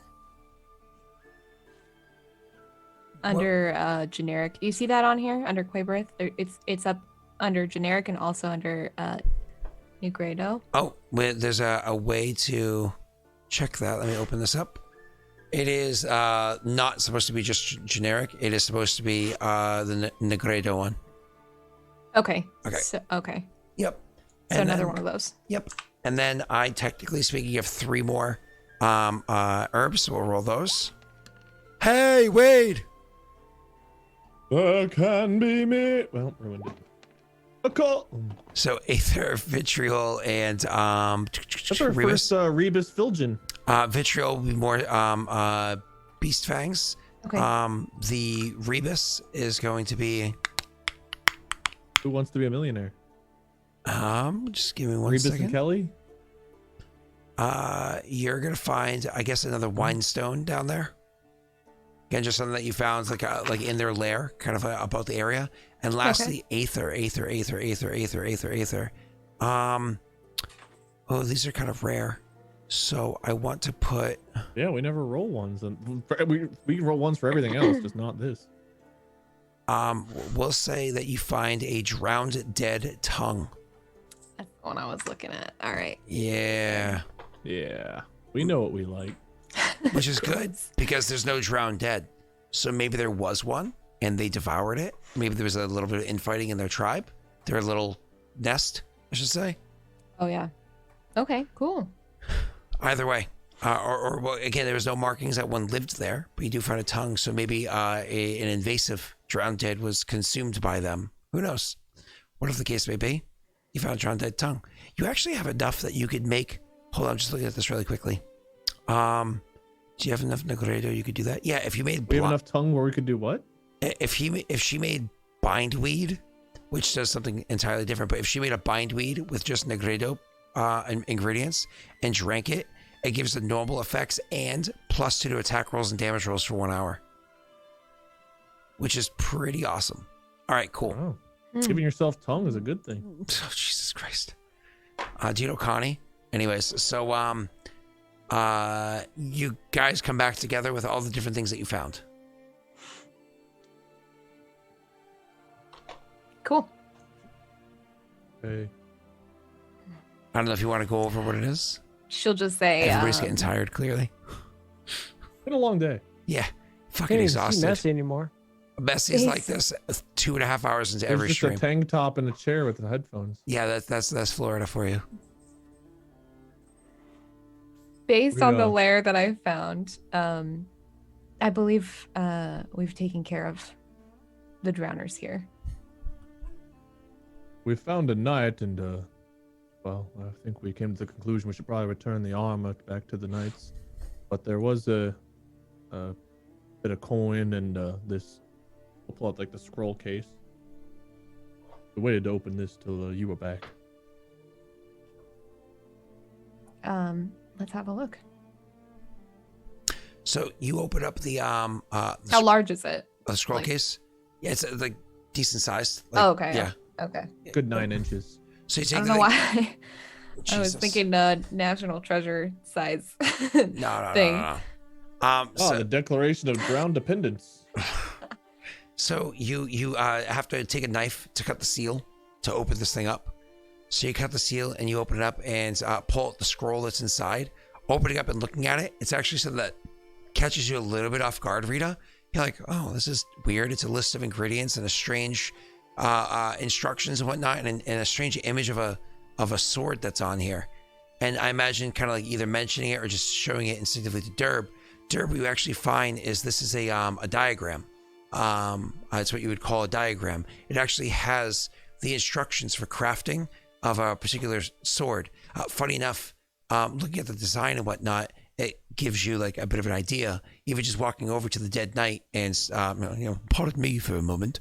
Under generic. You see that on here under Quibrith? It's up under generic and also under Nugredo. Oh, there's a way to check that. Let me open this up. It is not supposed to be just generic. It is supposed to be the Negredo one. Okay. Okay. So, okay. Yep. So And another then- one of those. Yep. And then I, technically speaking, have 3 more herbs, so we'll roll those. Hey, Wade! That can be me. Well, ruined it. A call. So Aether, Vitriol, and That's our Rebus. first Rebus Filgin. Vitriol will be more beast fangs. Okay. The Rebus is going to be Who wants to be a millionaire? just give me one Rebus second. and Kelly. You're gonna find, I guess, another wine stone down there. Again, just something that you found like in their lair, kind of about the area. And lastly, Aether. Oh, these are kind of rare. So I want to put. Yeah, we never roll ones, and we roll ones for everything else, just not this. We'll say that you find a drowned dead tongue. That's the one I was looking at. All right. Yeah, Yeah, we know what we like. which is good because there's no drowned dead. So maybe there was one and they devoured it. Maybe there was a little bit of infighting in their tribe, their little nest, I should say. Oh yeah. Okay. Cool. Either way, or well, again, there was no markings that one lived there, but you do find a tongue. So maybe an invasive drowned dead was consumed by them. Who knows? Whatever the case may be, you found a drowned dead tongue. You actually have enough that you could make. Hold on, I'm just looking at this really quickly. Do you have enough Negredo? You could do that. Yeah, if you made We have enough tongue where we could do what? if she made bindweed, which does something entirely different. But if she made a bindweed with just Negredo ingredients and drank it, it gives the normal effects and +2 to attack rolls and damage rolls for 1 hour, which is pretty awesome. All right, cool. Wow. Mm. Giving yourself tongue is a good thing. Oh, Jesus Christ. Do you know Connie? Anyways, so you guys come back together with all the different things that you found. Cool. Okay. I don't know if you want to go over what it is. She'll just say, Everybody's getting tired, clearly. Been a long day. Yeah, fucking Can't even see exhausted. Messi anymore. Bessie's like this 2.5 hours into There's every just stream. a tank top and a chair with the headphones. Yeah, that's Florida for you. based on the Yeah. lair that I found, I believe we've taken care of the drowners here. We found a knight, and well, I think we came to the conclusion we should probably return the armor back to the knights. But there was a bit of coin and this. We'll pull out like the scroll case. We waited to open this till you were back. Let's have a look. So you open up the How large is it? scroll like- case. Yeah, it's like decent sized. Oh, okay. Yeah. Okay. Good 9 inches. So you I take don't the know thing- why. I was Jesus. thinking national treasure size No. thing. No. Oh, So, the Declaration of Drowned Dependence. so you have to take a knife to cut the seal to open this thing up. So you cut the seal and you open it up and pull out the scroll that's inside. Opening up and looking at it, it's actually something that catches you a little bit off guard, Rita. You're like, oh, this is weird. It's a list of ingredients and a strange instructions and whatnot, and a strange image of a sword that's on here. And I imagine kind of like either mentioning it or just showing it instinctively to Derb. Derb, what you actually find is this is a diagram. It's what you would call a diagram. It actually has the instructions for crafting of a particular sword. Funny enough, looking at the design and whatnot, it gives you like a bit of an idea. Even just walking over to the dead knight and, pardon me for a moment,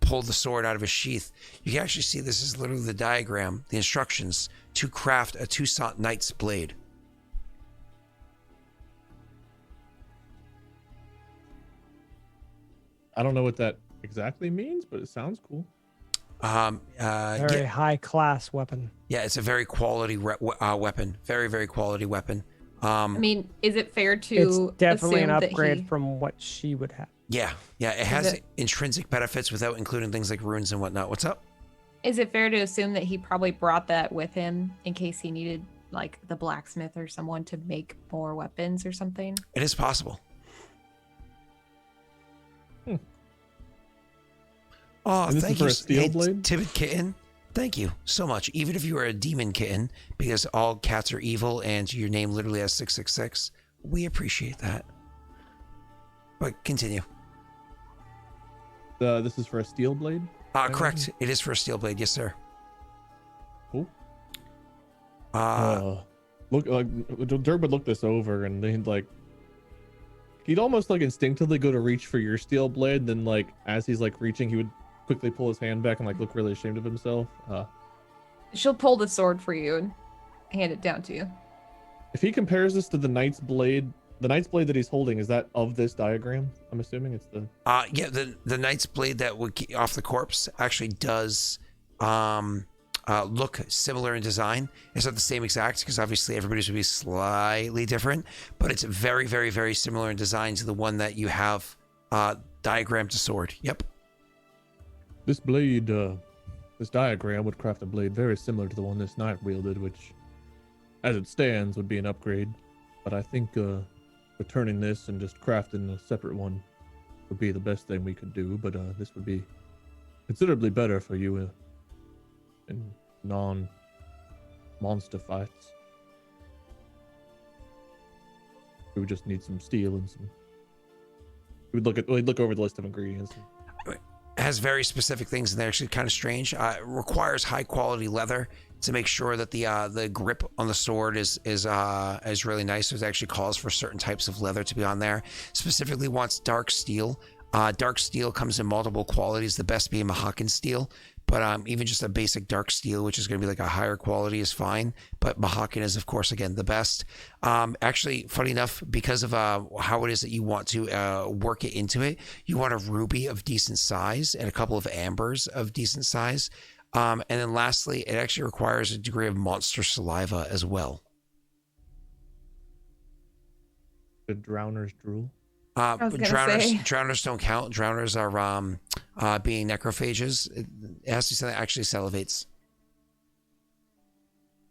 pull the sword out of his sheath. You can actually see this is literally the diagram, the instructions to craft a Toussaint knight's blade. I don't know what that exactly means, but it sounds cool. Very high class weapon. Yeah, it's a very quality weapon. Very, very quality weapon. I mean, is it fair to It's definitely an assume that upgrade he- from what she would have. Yeah, it has it- intrinsic benefits without including things like runes and whatnot. What's up? Is it fair to assume that he probably brought that with him in case he needed like the blacksmith or someone to make more weapons or something? It is possible. Oh, And this thank is for you, a steel blade? Timid Kitten. Thank you so much. Even if you are a demon kitten, because all cats are evil and your name literally has 666, we appreciate that. But continue. This is for a steel blade. Correct. It is for a steel blade. Yes, sir. Cool. Uh, Look, Dirk would look this over, and then he'd almost like instinctively go to reach for your steel blade. Then as he's reaching, he would quickly pull his hand back and look really ashamed of himself. She'll pull the sword for you and hand it down to you. If he compares this to the knight's blade that he's holding, is that of this diagram? I'm assuming it's the. yeah, the knight's blade that would get off the corpse actually does look similar in design. It's not the same exact because obviously everybody's would be slightly different, but it's very, very, very similar in design to the one that you have diagrammed to sword. Yep. This blade, this diagram would craft a blade very similar to the one this knight wielded, which, as it stands, would be an upgrade. But I think returning this and just crafting a separate one would be the best thing we could do. But this would be considerably better for you in non-monster fights. We would just need some steel and some. We'd look over the list of ingredients. It has very specific things, and they're actually kind of strange. It requires high quality leather to make sure that the grip on the sword is really nice. So it actually calls for certain types of leather to be on there. Specifically wants dark steel. Dark steel comes in multiple qualities, the best being Mahawken steel, but even just a basic dark steel, which is going to be like a higher quality, is fine. But Mahawken is, of course, again, the best. Actually, funny enough, because of how it is that you want to work it into it, you want a ruby of decent size and a couple of ambers of decent size. And then lastly, it actually requires a degree of monster saliva as well. The Drowner's drool. was gonna say. Drowners don't count. Drowners are being necrophages. It has to be something that actually salivates.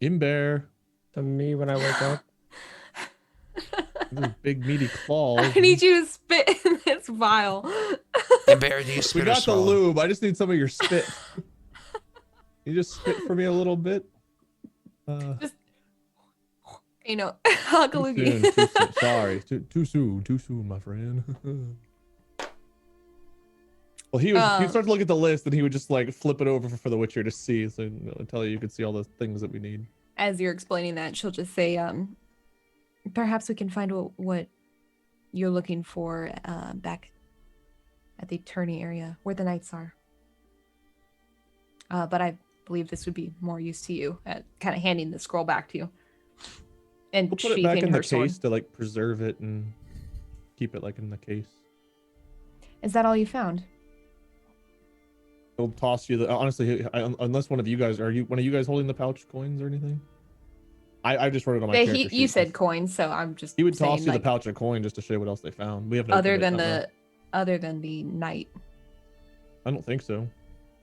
Imber. To me when I wake up. Those big meaty claws. I need you to spit in this vial. And Bear, do you We spit or got the swallow? lube. I just need some of your spit. You just spit for me a little bit. You know, Too Hakalugi. soon, too soon. Sorry, too soon, my friend. Well, he would start to look at the list and he would just like flip it over for the Witcher to see, so it'll tell you could see all the things that we need. As you're explaining that, she'll just say, perhaps we can find what you're looking for back at the attorney area where the knights are. But I believe this would be more use to you at kind of handing the scroll back to you. And We'll put it back in the case to like preserve it and keep it like in the case. Is that all you found? He'll toss you the honestly, unless one of you guys holding the pouch coins or anything? I just wrote it on my Yeah, character you sheet. said coins, so I'm just. He would toss saying, you the like, pouch of coin just to show you what else they found. We have no other than the knight. I don't think so.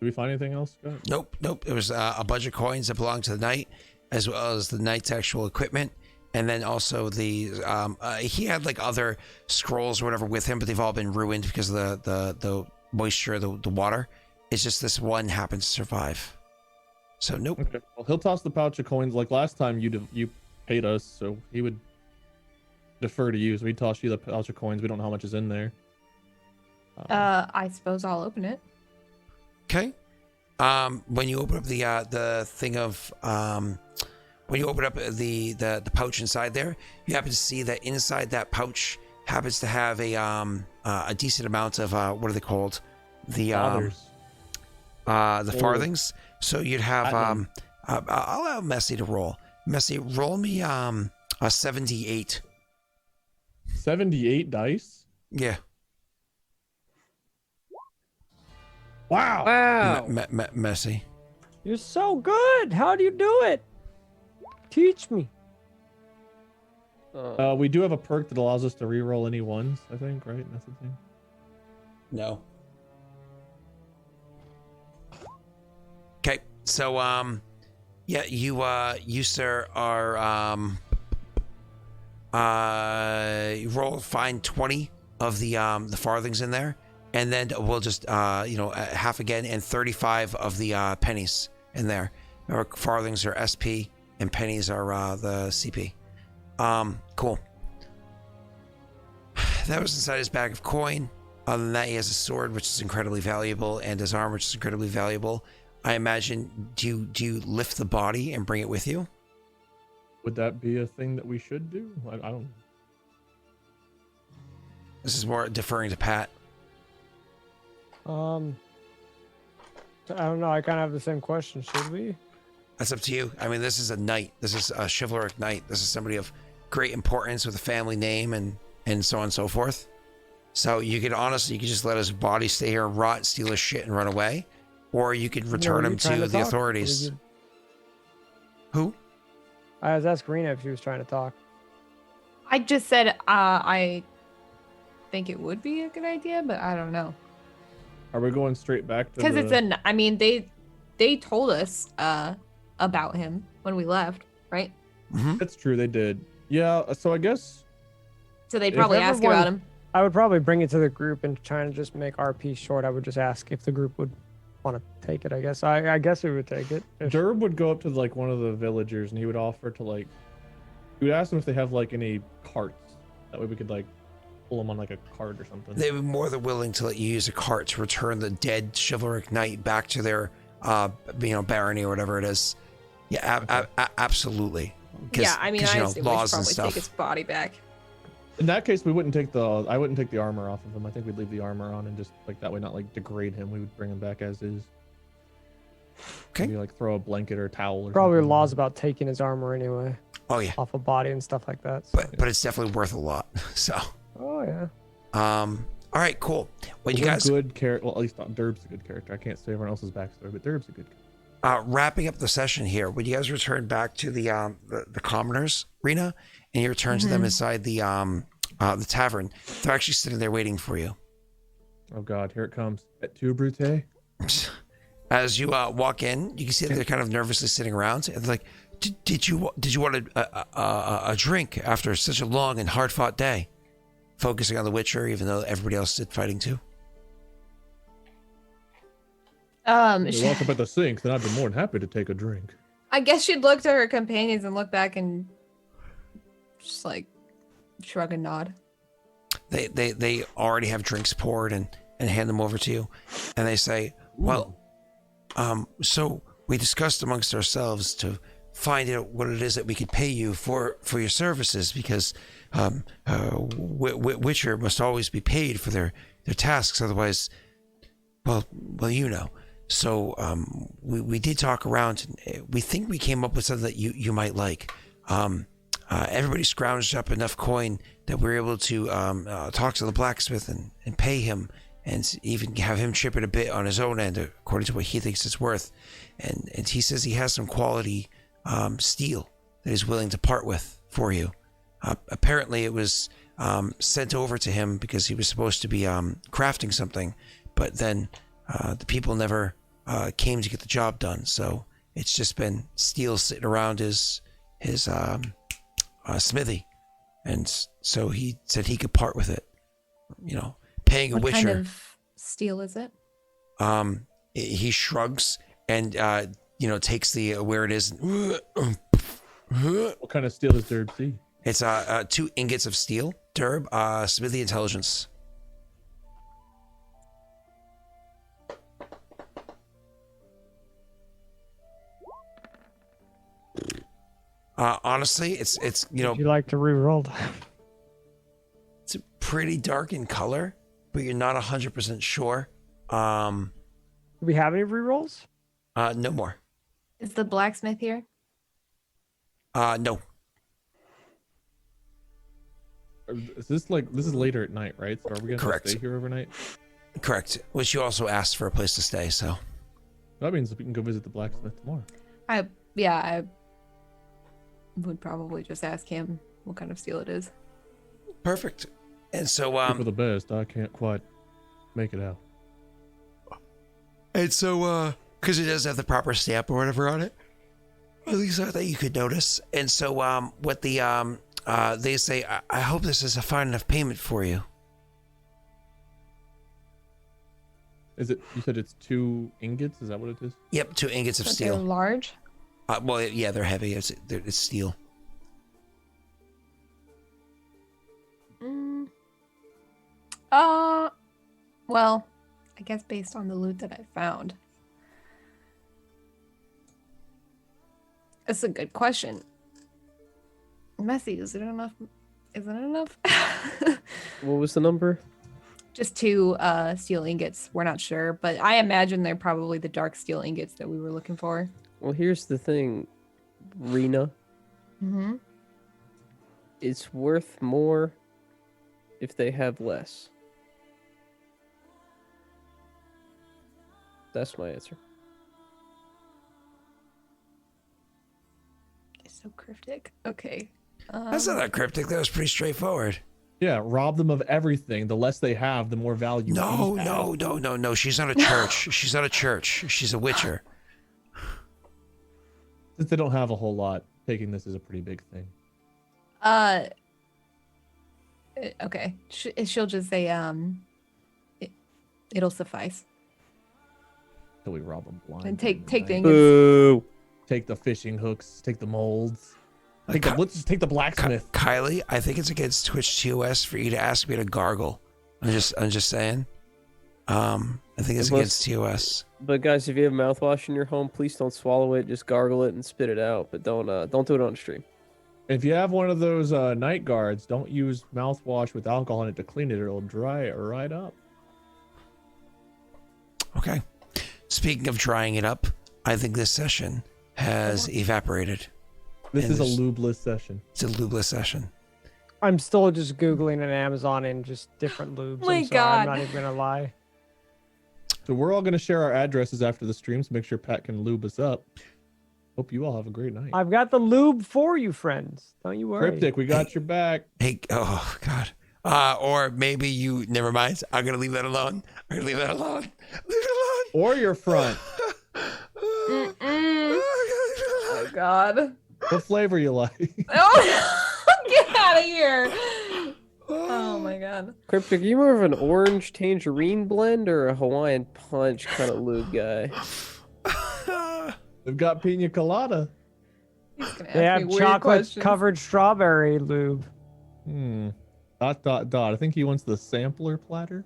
Did we find anything else, Scott? Nope. It was a bunch of coins that belonged to the knight, as well as the knight's actual equipment. And then also the he had like other scrolls or whatever with him, but they've all been ruined because of the moisture, the water. It's just this one happened to survive. So nope. Okay. Well, he'll toss the pouch of coins like last time you paid us, so he would defer to you. So he'd toss you the pouch of coins. We don't know how much is in there. I suppose I'll open it. Okay. When you open up the thing of when you open up the pouch inside there, you happen to see that inside that pouch happens to have a decent amount of what are they called? The farthings. So you'd have I'll allow Messy to roll. Messy, roll me a 78. 78 dice. Yeah. Wow. Wow. Messy. You're so good. How do you do it? Teach me. We do have a perk that allows us to reroll any ones, I think, right? That's the thing. No. Okay, so yeah, you sir are you find 20 of the farthings in there, and then we'll just half again, and 35 of the pennies in there. Remember, farthings are SP and pennies are the CP. Cool. That was inside his bag of coin. Other than that, he has a sword, which is incredibly valuable, and his armor, which is incredibly valuable. I imagine, do you lift the body and bring it with you? Would that be a thing that we should do? I don't. This is more deferring to Pat. I don't know. I kind of have the same question. Should we? That's up to you. I mean, this is a knight. This is a chivalric knight. This is somebody of great importance with a family name and so on and so forth. So you could just let his body stay here and rot, steal his shit, and run away. Or you could return him to the authorities. Who? I was asking Rena if she was trying to talk. I just said I think it would be a good idea, but I don't know. Are we going straight back to? Because they told us about him when we left, right? Mm-hmm. That's true. They did. Yeah. So I guess. So they'd probably ask everyone- about him. I would probably bring it to the group and try and just make our piece short. I would just ask if the group would want to take it. I guess. I guess we would take it. Derb would go up to like one of the villagers and he would offer to like. He would ask them if they have like any carts. That way we could like pull them on like a cart or something. They'd be more than willing to let you use a cart to return the dead chivalric knight back to their, barony or whatever it is. Yeah, absolutely. Yeah, I mean, I assume we should laws and probably stuff. take his body back. In that case, I wouldn't take the armor off of him. I think we'd leave the armor on and just like that way not like degrade him. We would bring him back as is. Okay. Maybe like throw a blanket or a towel. Or Probably something. laws about taking his armor anyway, Oh yeah, off a body and stuff like that. So. but it's definitely worth a lot. So, Oh yeah. all right, cool. When you We're guys good character. Well, at least not Derb's a good character. I can't say everyone else's backstory, but Derb's a good character. wrapping up the session here, when you guys return back to the commoners arena and you return to them inside the tavern, they're actually sitting there waiting for you. Oh God, here it comes. At two Brute. As you walk in, you can see that they're kind of nervously sitting around, and they're like, "Did you want a drink after such a long and hard fought day?" Focusing on the Witcher, even though everybody else did fighting too. They walk up at the sink, then I'd be more than happy to take a drink. I guess she'd look to her companions and look back and just like shrug and nod. They already have drinks poured and hand them over to you, and they say, "Well, so we discussed amongst ourselves to find out what it is that we could pay you for your services, because Witcher must always be paid for their tasks, otherwise, well, you know." So we did talk around, and we think we came up with something that you might like. Everybody scrounged up enough coin that we were able to talk to the blacksmith and pay him, and even have him chip it a bit on his own end according to what he thinks it's worth. And he says he has some quality steel that he's willing to part with for you. Apparently it was sent over to him because he was supposed to be crafting something, but then the people never came to get the job done. So it's just been steel sitting around his smithy. And so he said he could part with it, paying a What Witcher. kind of steel is it? He shrugs and takes the where it is. What kind of steel does Derb see? It's 2 ingots of steel. Derb, smithy intelligence. Honestly, it's Would you like to re-roll that? it's pretty dark in color, but you're not 100% sure. Do we have any re-rolls? No more. Is the blacksmith here? No. Is this later at night, right? So are we gonna Correct. stay here overnight? Correct. Which you also asked for a place to stay, so. That means we can go visit the blacksmith tomorrow. I would probably just ask him what kind of steel it is. Perfect. And so, For the best, I can't quite make it out. because it does have the proper stamp or whatever on it. At least I thought you could notice. And so, what they say, I hope this is a fine enough payment for you. Is it? You said it's 2 ingots. Is that what it is? Yep, 2 ingots of But they're steel. large. Well, yeah, they're heavy. It's steel. Well, I guess based on the loot that I found. That's a good question. Messy, is it enough? Isn't it enough? What was the number? Just 2 steel ingots. We're not sure, but I imagine they're probably the dark steel ingots that we were looking for. Well, here's the thing, Rena. Mm-hmm. It's worth more if they have less. That's my answer. It's so cryptic. Okay. That's not that cryptic. That was pretty straightforward. Yeah, rob them of everything. The less they have, the more value. No, we have. no. She's not a church. She's not a church. She's a Witcher. Since they don't have a whole lot, taking this is a pretty big thing. Okay. She'll just say, it'll suffice. Till we rob them blind. And take the right? ingots. Boo! Take the fishing hooks. Take the molds. Like, Let's just take the blacksmith. Kylie, I think it's against Twitch TOS for you to ask me to gargle. I'm just saying. I think it's against TOS. But guys, if you have mouthwash in your home, please don't swallow it. Just gargle it and spit it out. But don't do it on stream. If you have one of those night guards, don't use mouthwash with alcohol in it to clean it. It'll dry it right up. Okay. Speaking of drying it up, I think this session has evaporated. This And is a there's- lubeless session. It's a lubeless session. I'm still just googling on Amazon and just different lubes. My I'm sorry, I'm God. not even gonna lie. So we're all gonna share our addresses after the stream to make sure Pat can lube us up. Hope you all have a great night. I've got the lube for you, friends. Don't you worry. Cryptic, we got your back. Hey, oh God. Or maybe you. Never mind. I'm gonna leave that alone. I'm gonna leave that alone. Leave it alone. Or your front. Mm-mm. Oh God. What flavor you like? Oh, get out of here. Oh my God. Cryptic, are you more of an orange tangerine blend or a Hawaiian punch kind of lube guy? They've got pina colada. He's gonna They ask have me weird chocolate questions. covered strawberry lube. Dot dot dot. I think he wants the sampler platter.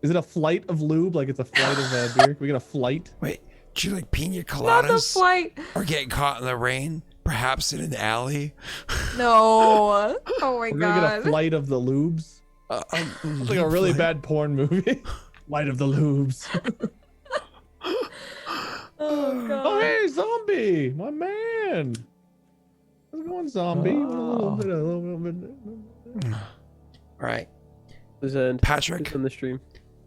Is it a flight of lube? Like it's a flight of beer? Can we get a flight? Wait, do you like pina Not the coladas? flight. Or getting caught in the rain? Perhaps in an alley? No. Oh my We're gonna get a God. flight of the lubes. It's like a really bad porn movie. Flight of the lubes. Oh God. Oh hey, zombie, my man. How's it going, zombie? Oh. A little bit. All right, Who's in? Patrick. Who's on the stream?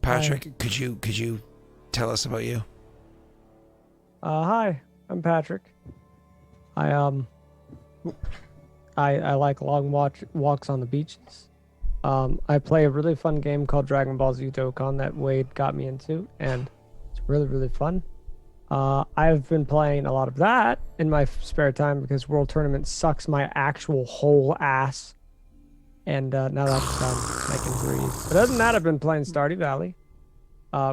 Patrick, could you tell us about you? Hi, I'm Patrick. I like long walks on the beaches. I play a really fun game called Dragon Ball Z Dokkan that Wade got me into, and it's really fun. I've been playing a lot of that in my spare time because World Tournament sucks my actual whole ass. And now that's done, I can breathe. But other than that, I've been playing Stardew Valley,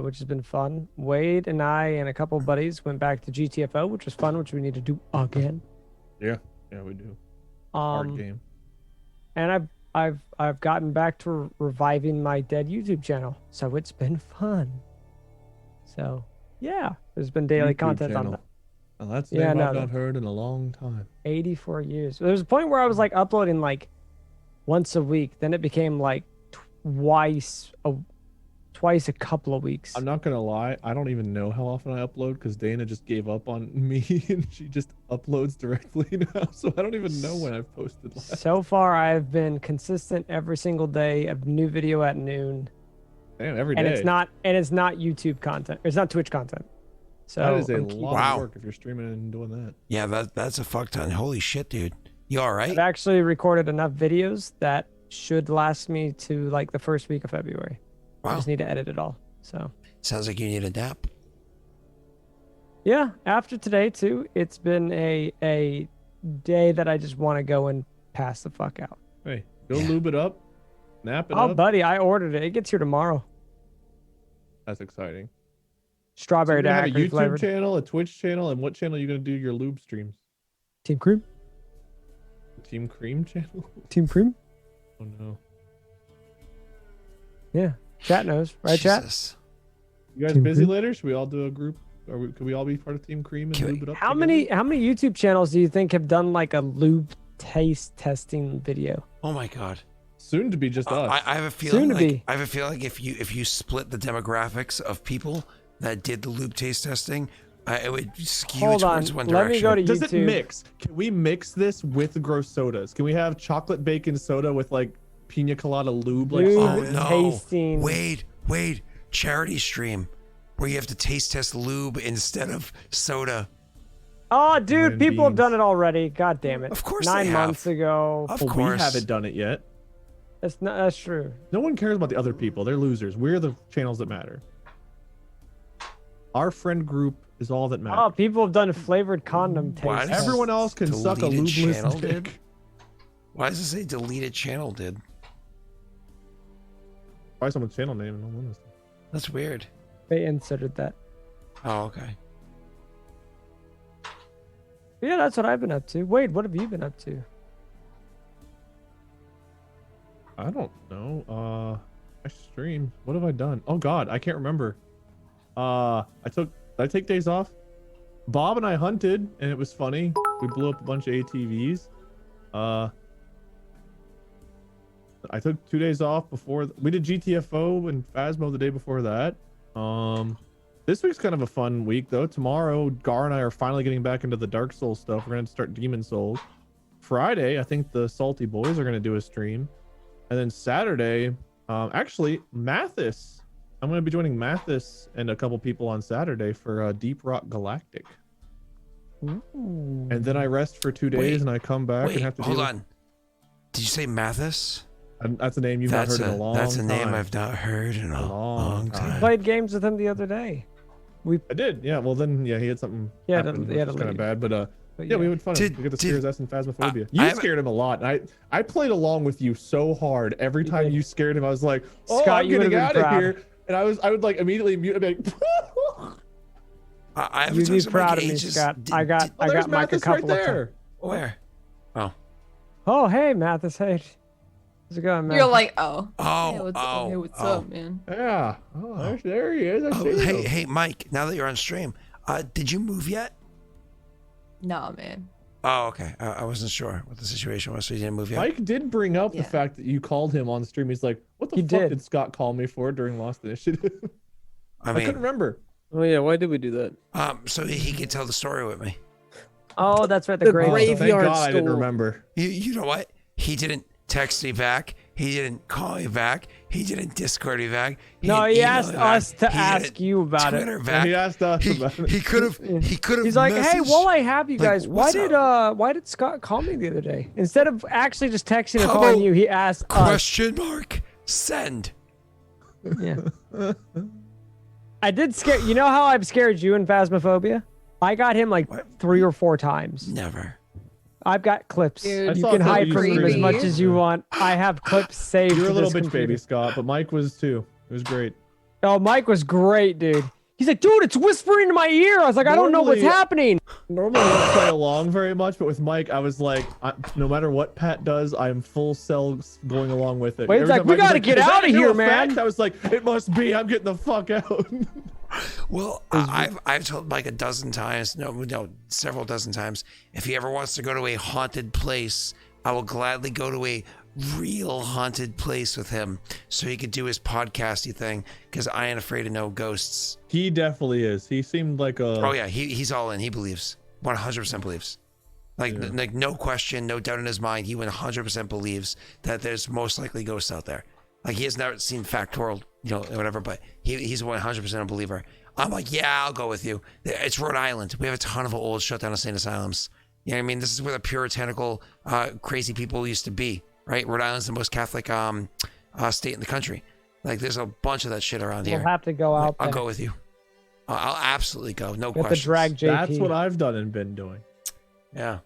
which has been fun. Wade and I and a couple of buddies went back to GTFO, which was fun, which we need to do again. Yeah, we do. Hard Um, game. and I've gotten back to reviving my dead YouTube channel, so it's been fun. So yeah, there's been daily YouTube content on channel. that. Oh, that's a Yeah, name no, I've no. not heard in a long time. 84 years. There was a point where I was like uploading like once a week. Then it became like twice a couple of weeks. I'm not gonna lie, I don't even know how often I upload because Dana just gave up on me and she just uploads directly now. So I don't even know when I've posted last. So far, I've been consistent every single day. A new video at noon, Damn, every day. and it's not YouTube content. It's not Twitch content. So That is a I'm keeping- lot Wow. of work if you're streaming and doing that. Yeah, that's a fuck ton. Holy shit, dude. You all right? I've actually recorded enough videos that should last me to like the first week of February. I Wow. just need to edit it all. So Sounds like you need a nap. yeah, after today too, it's been a day that I just want to go and pass the fuck out. Hey, go Yeah. lube it up, nap it Oh, up. buddy, I ordered it. It gets here tomorrow. That's exciting. So Strawberry you're gonna have a daiquiri YouTube flavored. channel, a Twitch channel, and what channel are you gonna do your lube streams? Team Cream. Team Cream channel? Team Cream. Oh no. Yeah, chat knows, right? Chat. Jesus. You guys Team busy Cream? later? Should we all do a group? Or could we all be part of Team Cream and Can we- lube it up? How together? many YouTube channels do you think have done like a lube taste testing video? Oh my god. Soon to be just us. I have a feeling Soon to like be. I have a feeling if you split the demographics of people that did the lube taste testing, it would skew Hold on, towards one let me direction. go to Does it YouTube. mix? Can we mix this with gross sodas? Can we have chocolate bacon soda with like pina colada lube? Like Lube Oh something? no! tasting. Wade, charity stream where you have to taste test lube instead of soda. Oh, dude, and people have beans. done it already. God damn it! Of course 9 they have. months ago. Of Well, we course. haven't done it yet. That's true. No one cares about the other people. They're losers. We're the channels that matter. Our friend group is all that Oh, matters. people have done flavored condom taste. Why does tests. Everyone else can suck a Deleted lubeless channel, dick. dude? Why does it say deleted channel, dude? Why someone's channel name? No one is. That's weird. They inserted that. Oh, okay. But yeah, that's what I've been up to. Wade, what have you been up to? I don't know. I stream. What have I done? Oh God, I can't remember. Did I take days off? Bob and I hunted, and it was funny. We blew up a bunch of ATVs. I took 2 days off before we did GTFO and Phasmo the day before that. This week's kind of a fun week though. Tomorrow, Gar and I are finally getting back into the Dark Souls stuff. We're gonna start Demon Souls. Friday, I think the Salty Boys are gonna do a stream, and then Saturday, actually Mathis. I'm gonna be joining Mathis and a couple people on Saturday for Deep Rock Galactic. Ooh. And then I rest for 2 days Wait, and I come back Wait, and have to hold deal on. Did you say Mathis? That's a name you've not heard in a long time. That's a name I've not heard in a long time. Played games with him the other day. I did, yeah. Well, then, yeah, he had something Yeah, happen, he had which to was kind of leave. bad, but But yeah, we had fun. We got to scare his ass in Phasmophobia. I You haven't- scared him a lot. I played along with you so hard. Every You time did. you scared him, I was like, "Oh, Scott, I'm you would've getting been out of proud. here!" And I would like immediately mute. I'd be like, I haven't You'd be talked to Mike proud of me, ages. Scott. I "Oh, got there's Mike a Mathis right couple of times. there." Where? Oh, hey, Mathis. Hey, how's it going, man? You're like, oh. Oh, Hey, what's, oh, hey, what's oh. up, man? Yeah. Oh, there he is. I Oh, see hey, him. hey, Mike. Now that you're on stream, did you move yet? Nah, man. Oh, okay. I wasn't sure what the situation was, so you didn't move yet. Mike did bring up the Yeah. fact that you called him on stream. He's like, "What the He fuck did. did Scott call me for during Lost Initiative?" I I couldn't mean, remember. Oh yeah, why did we do that? so he could tell the story with me. Oh, that's right. The The grave. Oh, grave- thank Graveyard God I didn't store. remember. You know what? He didn't text me back. He didn't call me back. He didn't Discord me back. No, didn't he email asked me back. us to He ask didn't you about Twitter it. back. He asked us about it. He could have. He could have. He's like, hey, while I have you like, guys, why what's did Scott call me the other day? Instead of actually just texting and How calling about you, he asked us. Question mark. Send. Yeah. I did scare. You know how I've scared you in Phasmophobia? I got him like What? 3 or 4 times. Never. I've got clips. Dude, You saw can a hide couple from you him as streamed. much as you want. I have clips saved. You're a to little this bitch baby, computer. Scott, but Mike was too. It was great. Oh, Mike was great, dude. He's like, dude, it's whispering in my ear. I was like, I don't know what's Normally- happening. Normally I don't play along very much, but with Mike, I was like, no matter what Pat does, I'm full selves going along with it. Wade's Every like, time we Mike was gotta get "Is that out of a new here, effect?" man. I was like, it must be. I'm getting the fuck out. Well, I've told Mike a dozen times, no, several dozen times, if he ever wants to go to a haunted place, I will gladly go to a real haunted place with him so he could do his podcasty thing because I ain't afraid of no ghosts. He definitely is. He seemed like a. Oh yeah, he's all in. He believes, 100% believes. Like, Yeah. like no question, no doubt in his mind. He 100% believes that there's most likely ghosts out there. Like he has never seen Factorial, whatever, but he's 100% a believer. I'm like, yeah, I'll go with you. It's Rhode Island. We have a ton of old shut down insane asylums. You know what I mean? This is where the puritanical, crazy people used to be, right? Rhode Island's the most Catholic state in the country. Like there's a bunch of that shit around We'll here. have to go out I'll there. go with you. I'll absolutely go. No We have to question. drag JP. That's what I've done and been doing. Yeah.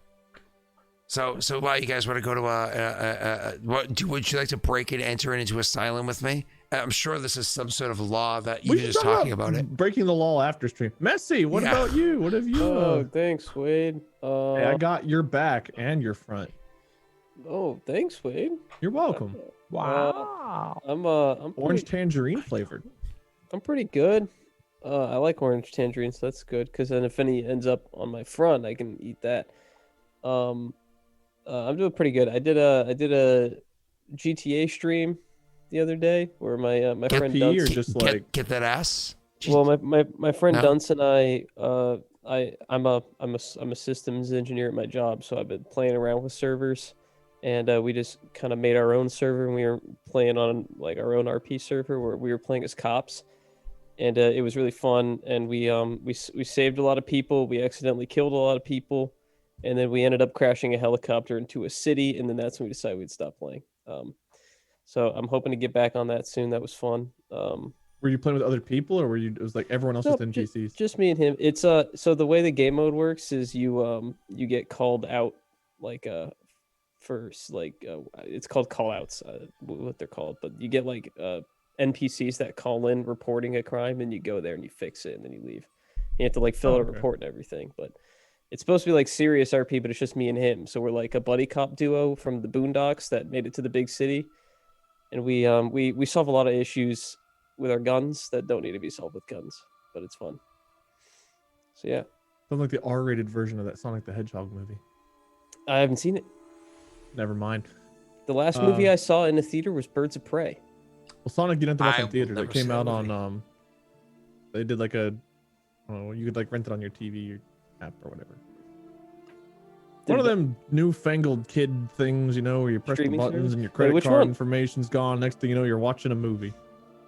So why you guys want to go to would you like to break it, enter it into asylum with me? I'm sure this is some sort of law that you're should just talk talking about it. Breaking the law after stream. Messi, what Yeah. about you? What have you? Oh, thanks, Wade. Hey, I got your back and your front. Oh, thanks, Wade. You're welcome. Wow. I'm Orange pretty, tangerine flavored. I'm pretty good. I like orange tangerine, so that's good. Cause then if any ends up on my front, I can eat that. I'm doing pretty good. I did a GTA stream the other day where my friend RP Dunce. or just like Get that ass. Well, my friend No. Dunce and I'm a systems engineer at my job, so I've been playing around with servers, and we just kind of made our own server, and we were playing on like our own RP server where we were playing as cops, and it was really fun, and we saved a lot of people, we accidentally killed a lot of people, and then we ended up crashing a helicopter into a city, and then that's when we decided we'd stop playing. So I'm hoping to get back on that soon. That was fun. were you playing with other people or were you? It was like everyone else No, just NPCs. Just me and him. It's so the way the game mode works is you get called out like it's called call outs, what they're called, but you get like NPCs that call in reporting a crime, and you go there and you fix it and then you leave. You have to like fill out a okay. report and everything, but it's supposed to be like serious RP, but it's just me and him. So we're like a buddy cop duo from the Boondocks that made it to the big city, and we solve a lot of issues with our guns that don't need to be solved with guns, but it's fun. So yeah, Sounds like the R-rated version of that Sonic the Hedgehog movie. I haven't seen it. Never mind. The last movie I saw in the theater was Birds of Prey. Well, Sonic didn't have to watch I in theaters. will It never came see out that on movie. They did like a Oh, you could like rent it on your TV or app or whatever. One of them newfangled kid things, you know, where you press the Streaming buttons service? and your Wait, credit which card one? information's gone. Next thing you know, you're watching a movie.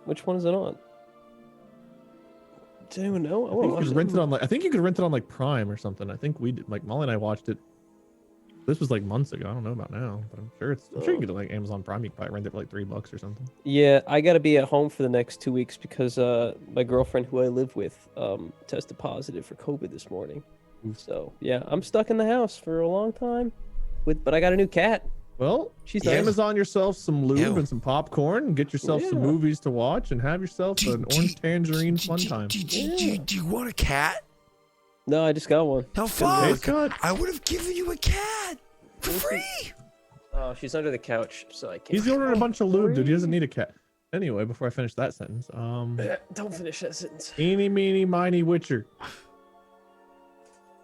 Which one is it on? Does anyone know? I think you could rent it on like I think you could rent it on like Prime or something. I think we did. Like Molly and I watched it. This was like months ago. I don't know about now, but I'm sure you can get it like Amazon Prime. You can probably rent it for like $3 or something. Yeah, I gotta be at home for the next 2 weeks because my girlfriend who I live with tested positive for COVID this morning. So yeah, I'm stuck in the house for a long time. But I got a new cat. Well, She's Yeah. nice. Amazon yourself some lube Ew. and some popcorn, and get yourself some Yeah. movies to watch, and have yourself an orange tangerine fun time. Do you want a cat? No, I just got one. No, Hey, fuck. Scott. I would have given you a cat for free. Oh, she's under the couch, so I can't. He's ordering a bunch of lube, dude. He doesn't need a cat. Anyway, before I finish that sentence, Don't finish that sentence. eeny, meeny, miny, Witcher.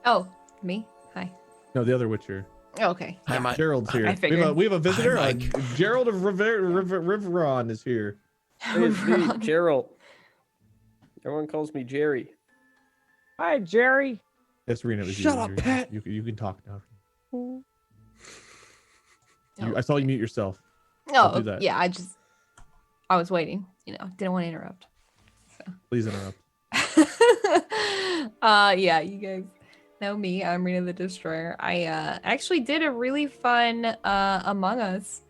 Oh, me? Hi. No, the other Witcher. Oh, okay. Hi, Mike. Gerald's here. I figured. We have a visitor. Hi, Mike. Gerald of Riveron is here. Hey, it's me, Gerald. Everyone calls me Jerry. Hi, Jerry. Yes, Rena, it was Shut you. up, You- Pat. You can talk now. Oh. I saw you mute yourself. Don't do Oh, that. yeah. I was waiting. Didn't want to interrupt. Please interrupt. Yeah, you guys know me. I'm Rena the Destroyer. I actually did a really fun Among Us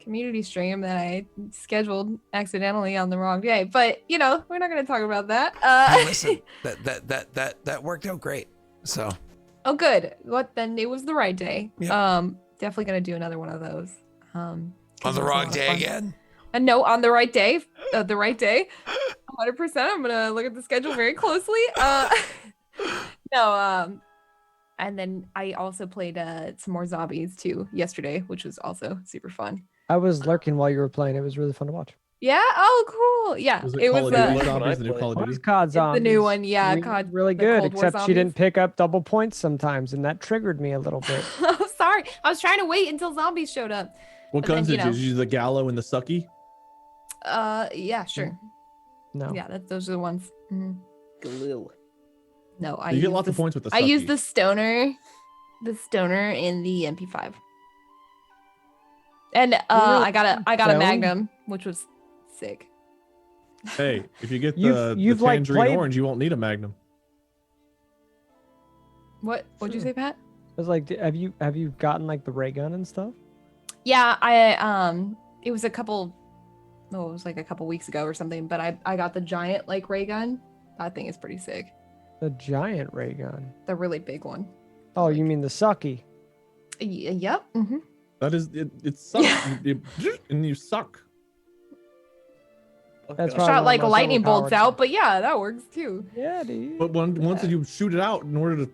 community stream that I scheduled accidentally on the wrong day. But we're not going to talk about that. Hey, listen, that worked out great. So Oh, good. What then? It was the right day. Yep. Definitely gonna do another one of those. 'Cause on it the was a wrong lot of day fun. again. And no, on the right day. The right day. 100%. I'm gonna look at the schedule very closely. No. And then I also played some more zombies too yesterday, which was also super fun. I was lurking while you were playing. It was really fun to watch. Yeah. Oh, cool. Yeah. Was it, It Call was of Duty What Zombies, the new I Call of What Duty? was COD the Zombies? new one. Yeah. Really- COD. really the good. Cold War Except she didn't zombies. pick up double points sometimes, and that triggered me a little bit. Oh, sorry. I was trying to wait until zombies showed up. What But then, guns did you you know. use? Did you use the Gallo and the Sucky? Yeah. Sure. No. Yeah. Those are the ones. Mhm. Galil. No, I You get used lots the of points with the Sucky. I used the stoner in the MP5. And I got a Joan? Magnum, which was sick. Hey, if you get You've the like tangerine played- orange, you won't need a Magnum. What'd you Sure. say, Pat? I was like, have you gotten like the ray gun and stuff? Yeah, I it was a couple weeks ago or something, but I got the giant like ray gun. That thing is pretty sick. The giant ray gun. The really big one. Oh, you mean the sucky? Yep. Hmm. That is, it sucks. And you suck. That's God. Probably one Shot of like my lightning bolts superpowers. out, but yeah, that works too. Yeah, dude. But once Yeah. you shoot it out, in order to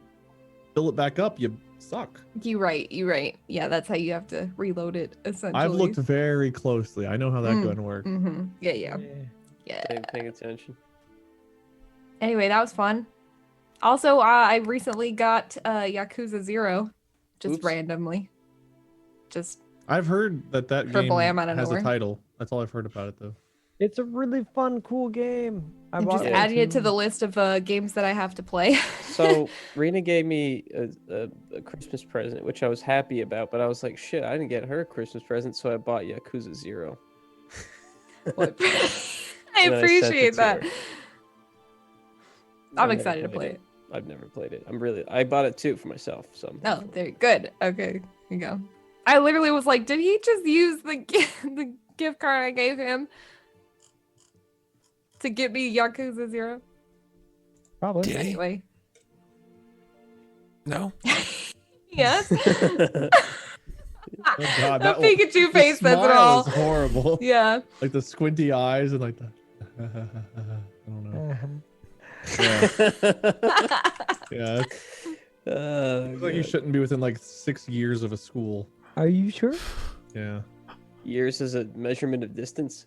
fill it back up, you suck. You're right. Yeah, that's how you have to reload it. Essentially. I've looked very closely. I know how that gun works. Mm-hmm. Yeah. I ain't paying attention. Anyway, that was fun. Also, I recently got Yakuza 0, just Oops. randomly. Just I've heard that For game blam out of has nowhere. a title. That's all I've heard about it, though. It's a really fun, cool game. I I'm bought just one adding it to too. the list of games that I have to play. So Rena gave me a Christmas present, which I was happy about, but I was like, shit, I didn't get her a Christmas present, so I bought Yakuza 0. What- I And then I sent appreciate it to that. her. I'm I've never excited to played play it. I've never played it. I bought it too for myself. So No, there, good. Okay, here you go. I literally was like, did he just use the gift card I gave him to get me Yakuza 0? Probably. Did he? Anyway, No. yes. Oh god, The that Pikachu face says it smile all. is horrible. Yeah. Like the squinty eyes and like the. I don't know. Uh-huh. Yeah, yeah. It's like you shouldn't be within like 6 years of a school. Are you sure? Yeah, Years is a measurement of distance.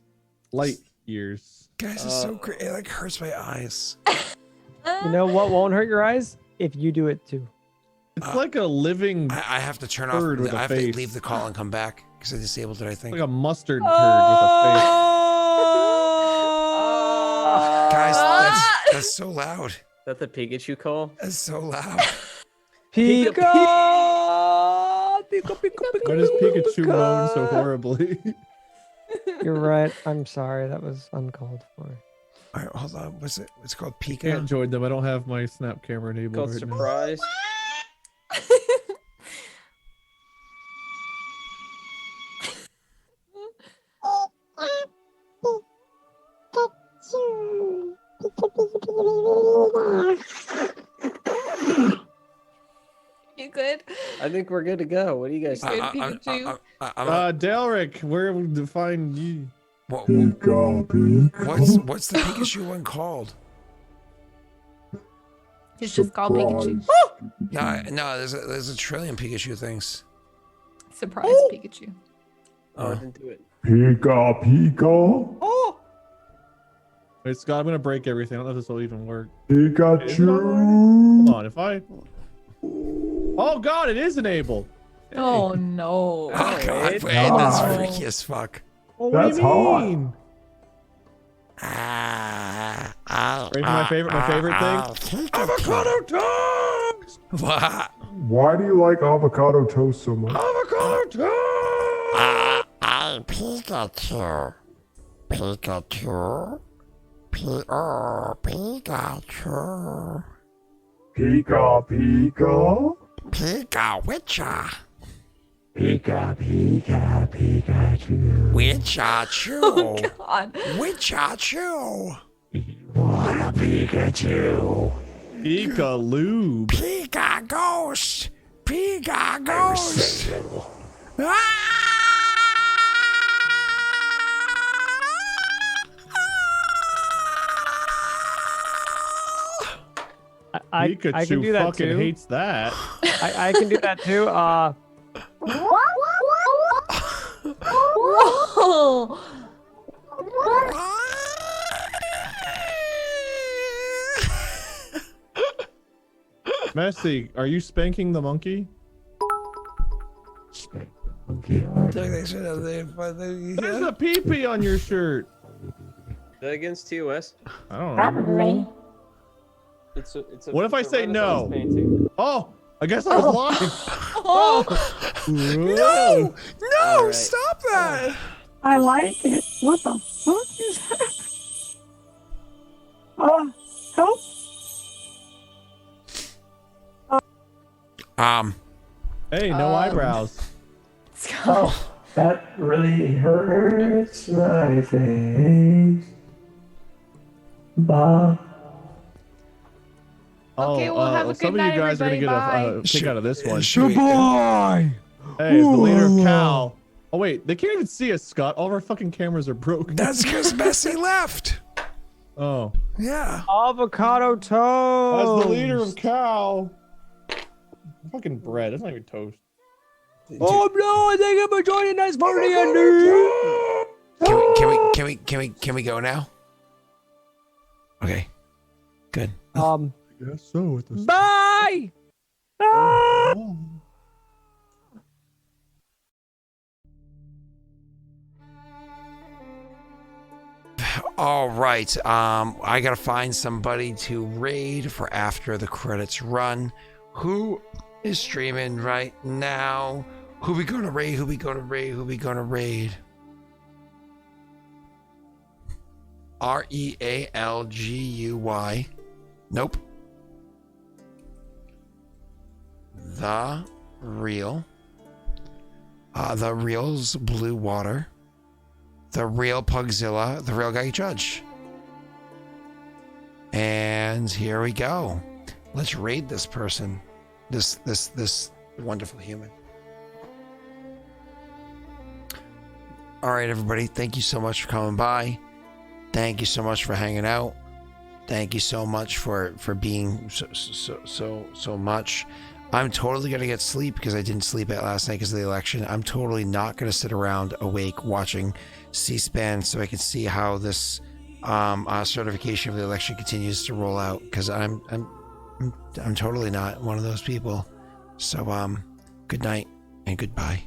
light years. Guys, it's so great. It like hurts my eyes. You know what won't hurt your eyes? If you do it too. It's like a living, I have to turn off. Bird with a I have face. to leave the call and come back because I disabled it. I think. like a mustard turd with a face. Guys, that's so loud. that the Pikachu call? That's so loud. Pika! Why does Pikachu moan so horribly? You're right. I'm sorry. That was uncalled for. All right, hold on. What's it? It's called Can't Pika. join them. I don't have my snap camera enabled Called right now. surprise. You good? I think we're good to go. What do you guys think? Good Pikachu. Delric, where would to find you? What's Pika, what's the Pikachu one called? It's just called Pikachu. No, there's a trillion Pikachu things. Surprise Pikachu. Oh, I didn't do it. Pika, Pika, Oh! Wait, Scott, I'm gonna break everything. I don't know if this will even work. Pikachu. Hold on, if I... Oh god, it is enabled! Oh no. Oh god, Wait. wait, that's Oh. freaky as fuck. Oh, That's hot. mean? Ready for my favorite thing? Avocado toast. What? Why do you like avocado toast so much? Avocado toast. Pikachu. Pikachu. Pikachu. Pika, Pika. Pika Witcher. Pika, Pika, Pikachu. Witcher. Oh god. Witcher. Wanna Pikachu? Pika Lube. Pika Ghost. Pika Ghost. Pikachu I can do that fucking too. hates that. I can do that too. Whoa. Messi, are you spanking the monkey? They should have There's a pee-pee on your shirt. Is that against TOS? I don't know. It's a, What if I it's a say Renaissance no? painting. Oh, I guess I was lying. No! No! All right. Stop that! I like it. What the fuck is that? Help. Hey, no eyebrows. Oh, that really hurts my face. Bob. Okay, well, have a good some night, of you guys are gonna get everybody. a kick out of this one. Goodbye. Hey, it's the leader of Cal. Oh wait, they can't even see us, Scott. All of our fucking cameras are broken. That's because Messi left. Oh, Yeah. Avocado toast. as the leader of Cal. Fucking bread. That's not even toast. Oh no! I think I'm joining us for the ending. Can we go now? Okay. Good. I guess so. With this. Bye. Oh. All right. I gotta find somebody to raid for after the credits run. Who is streaming right now? Who we gonna raid? Who we gonna raid? Who we gonna raid? REALGUY. Nope. The Real. The Real's Blue Water. The Real Pugzilla. The Real Guy Judge. And here we go. Let's raid this person. This wonderful human. All right, everybody. Thank you so much for coming by. Thank you so much for hanging out. Thank you so much for being so much. I'm totally gonna get sleep because I didn't sleep at last night because of the election. I'm totally not gonna sit around awake watching C-SPAN so I can see how this certification of the election continues to roll out because I'm totally not one of those people. So good night and goodbye.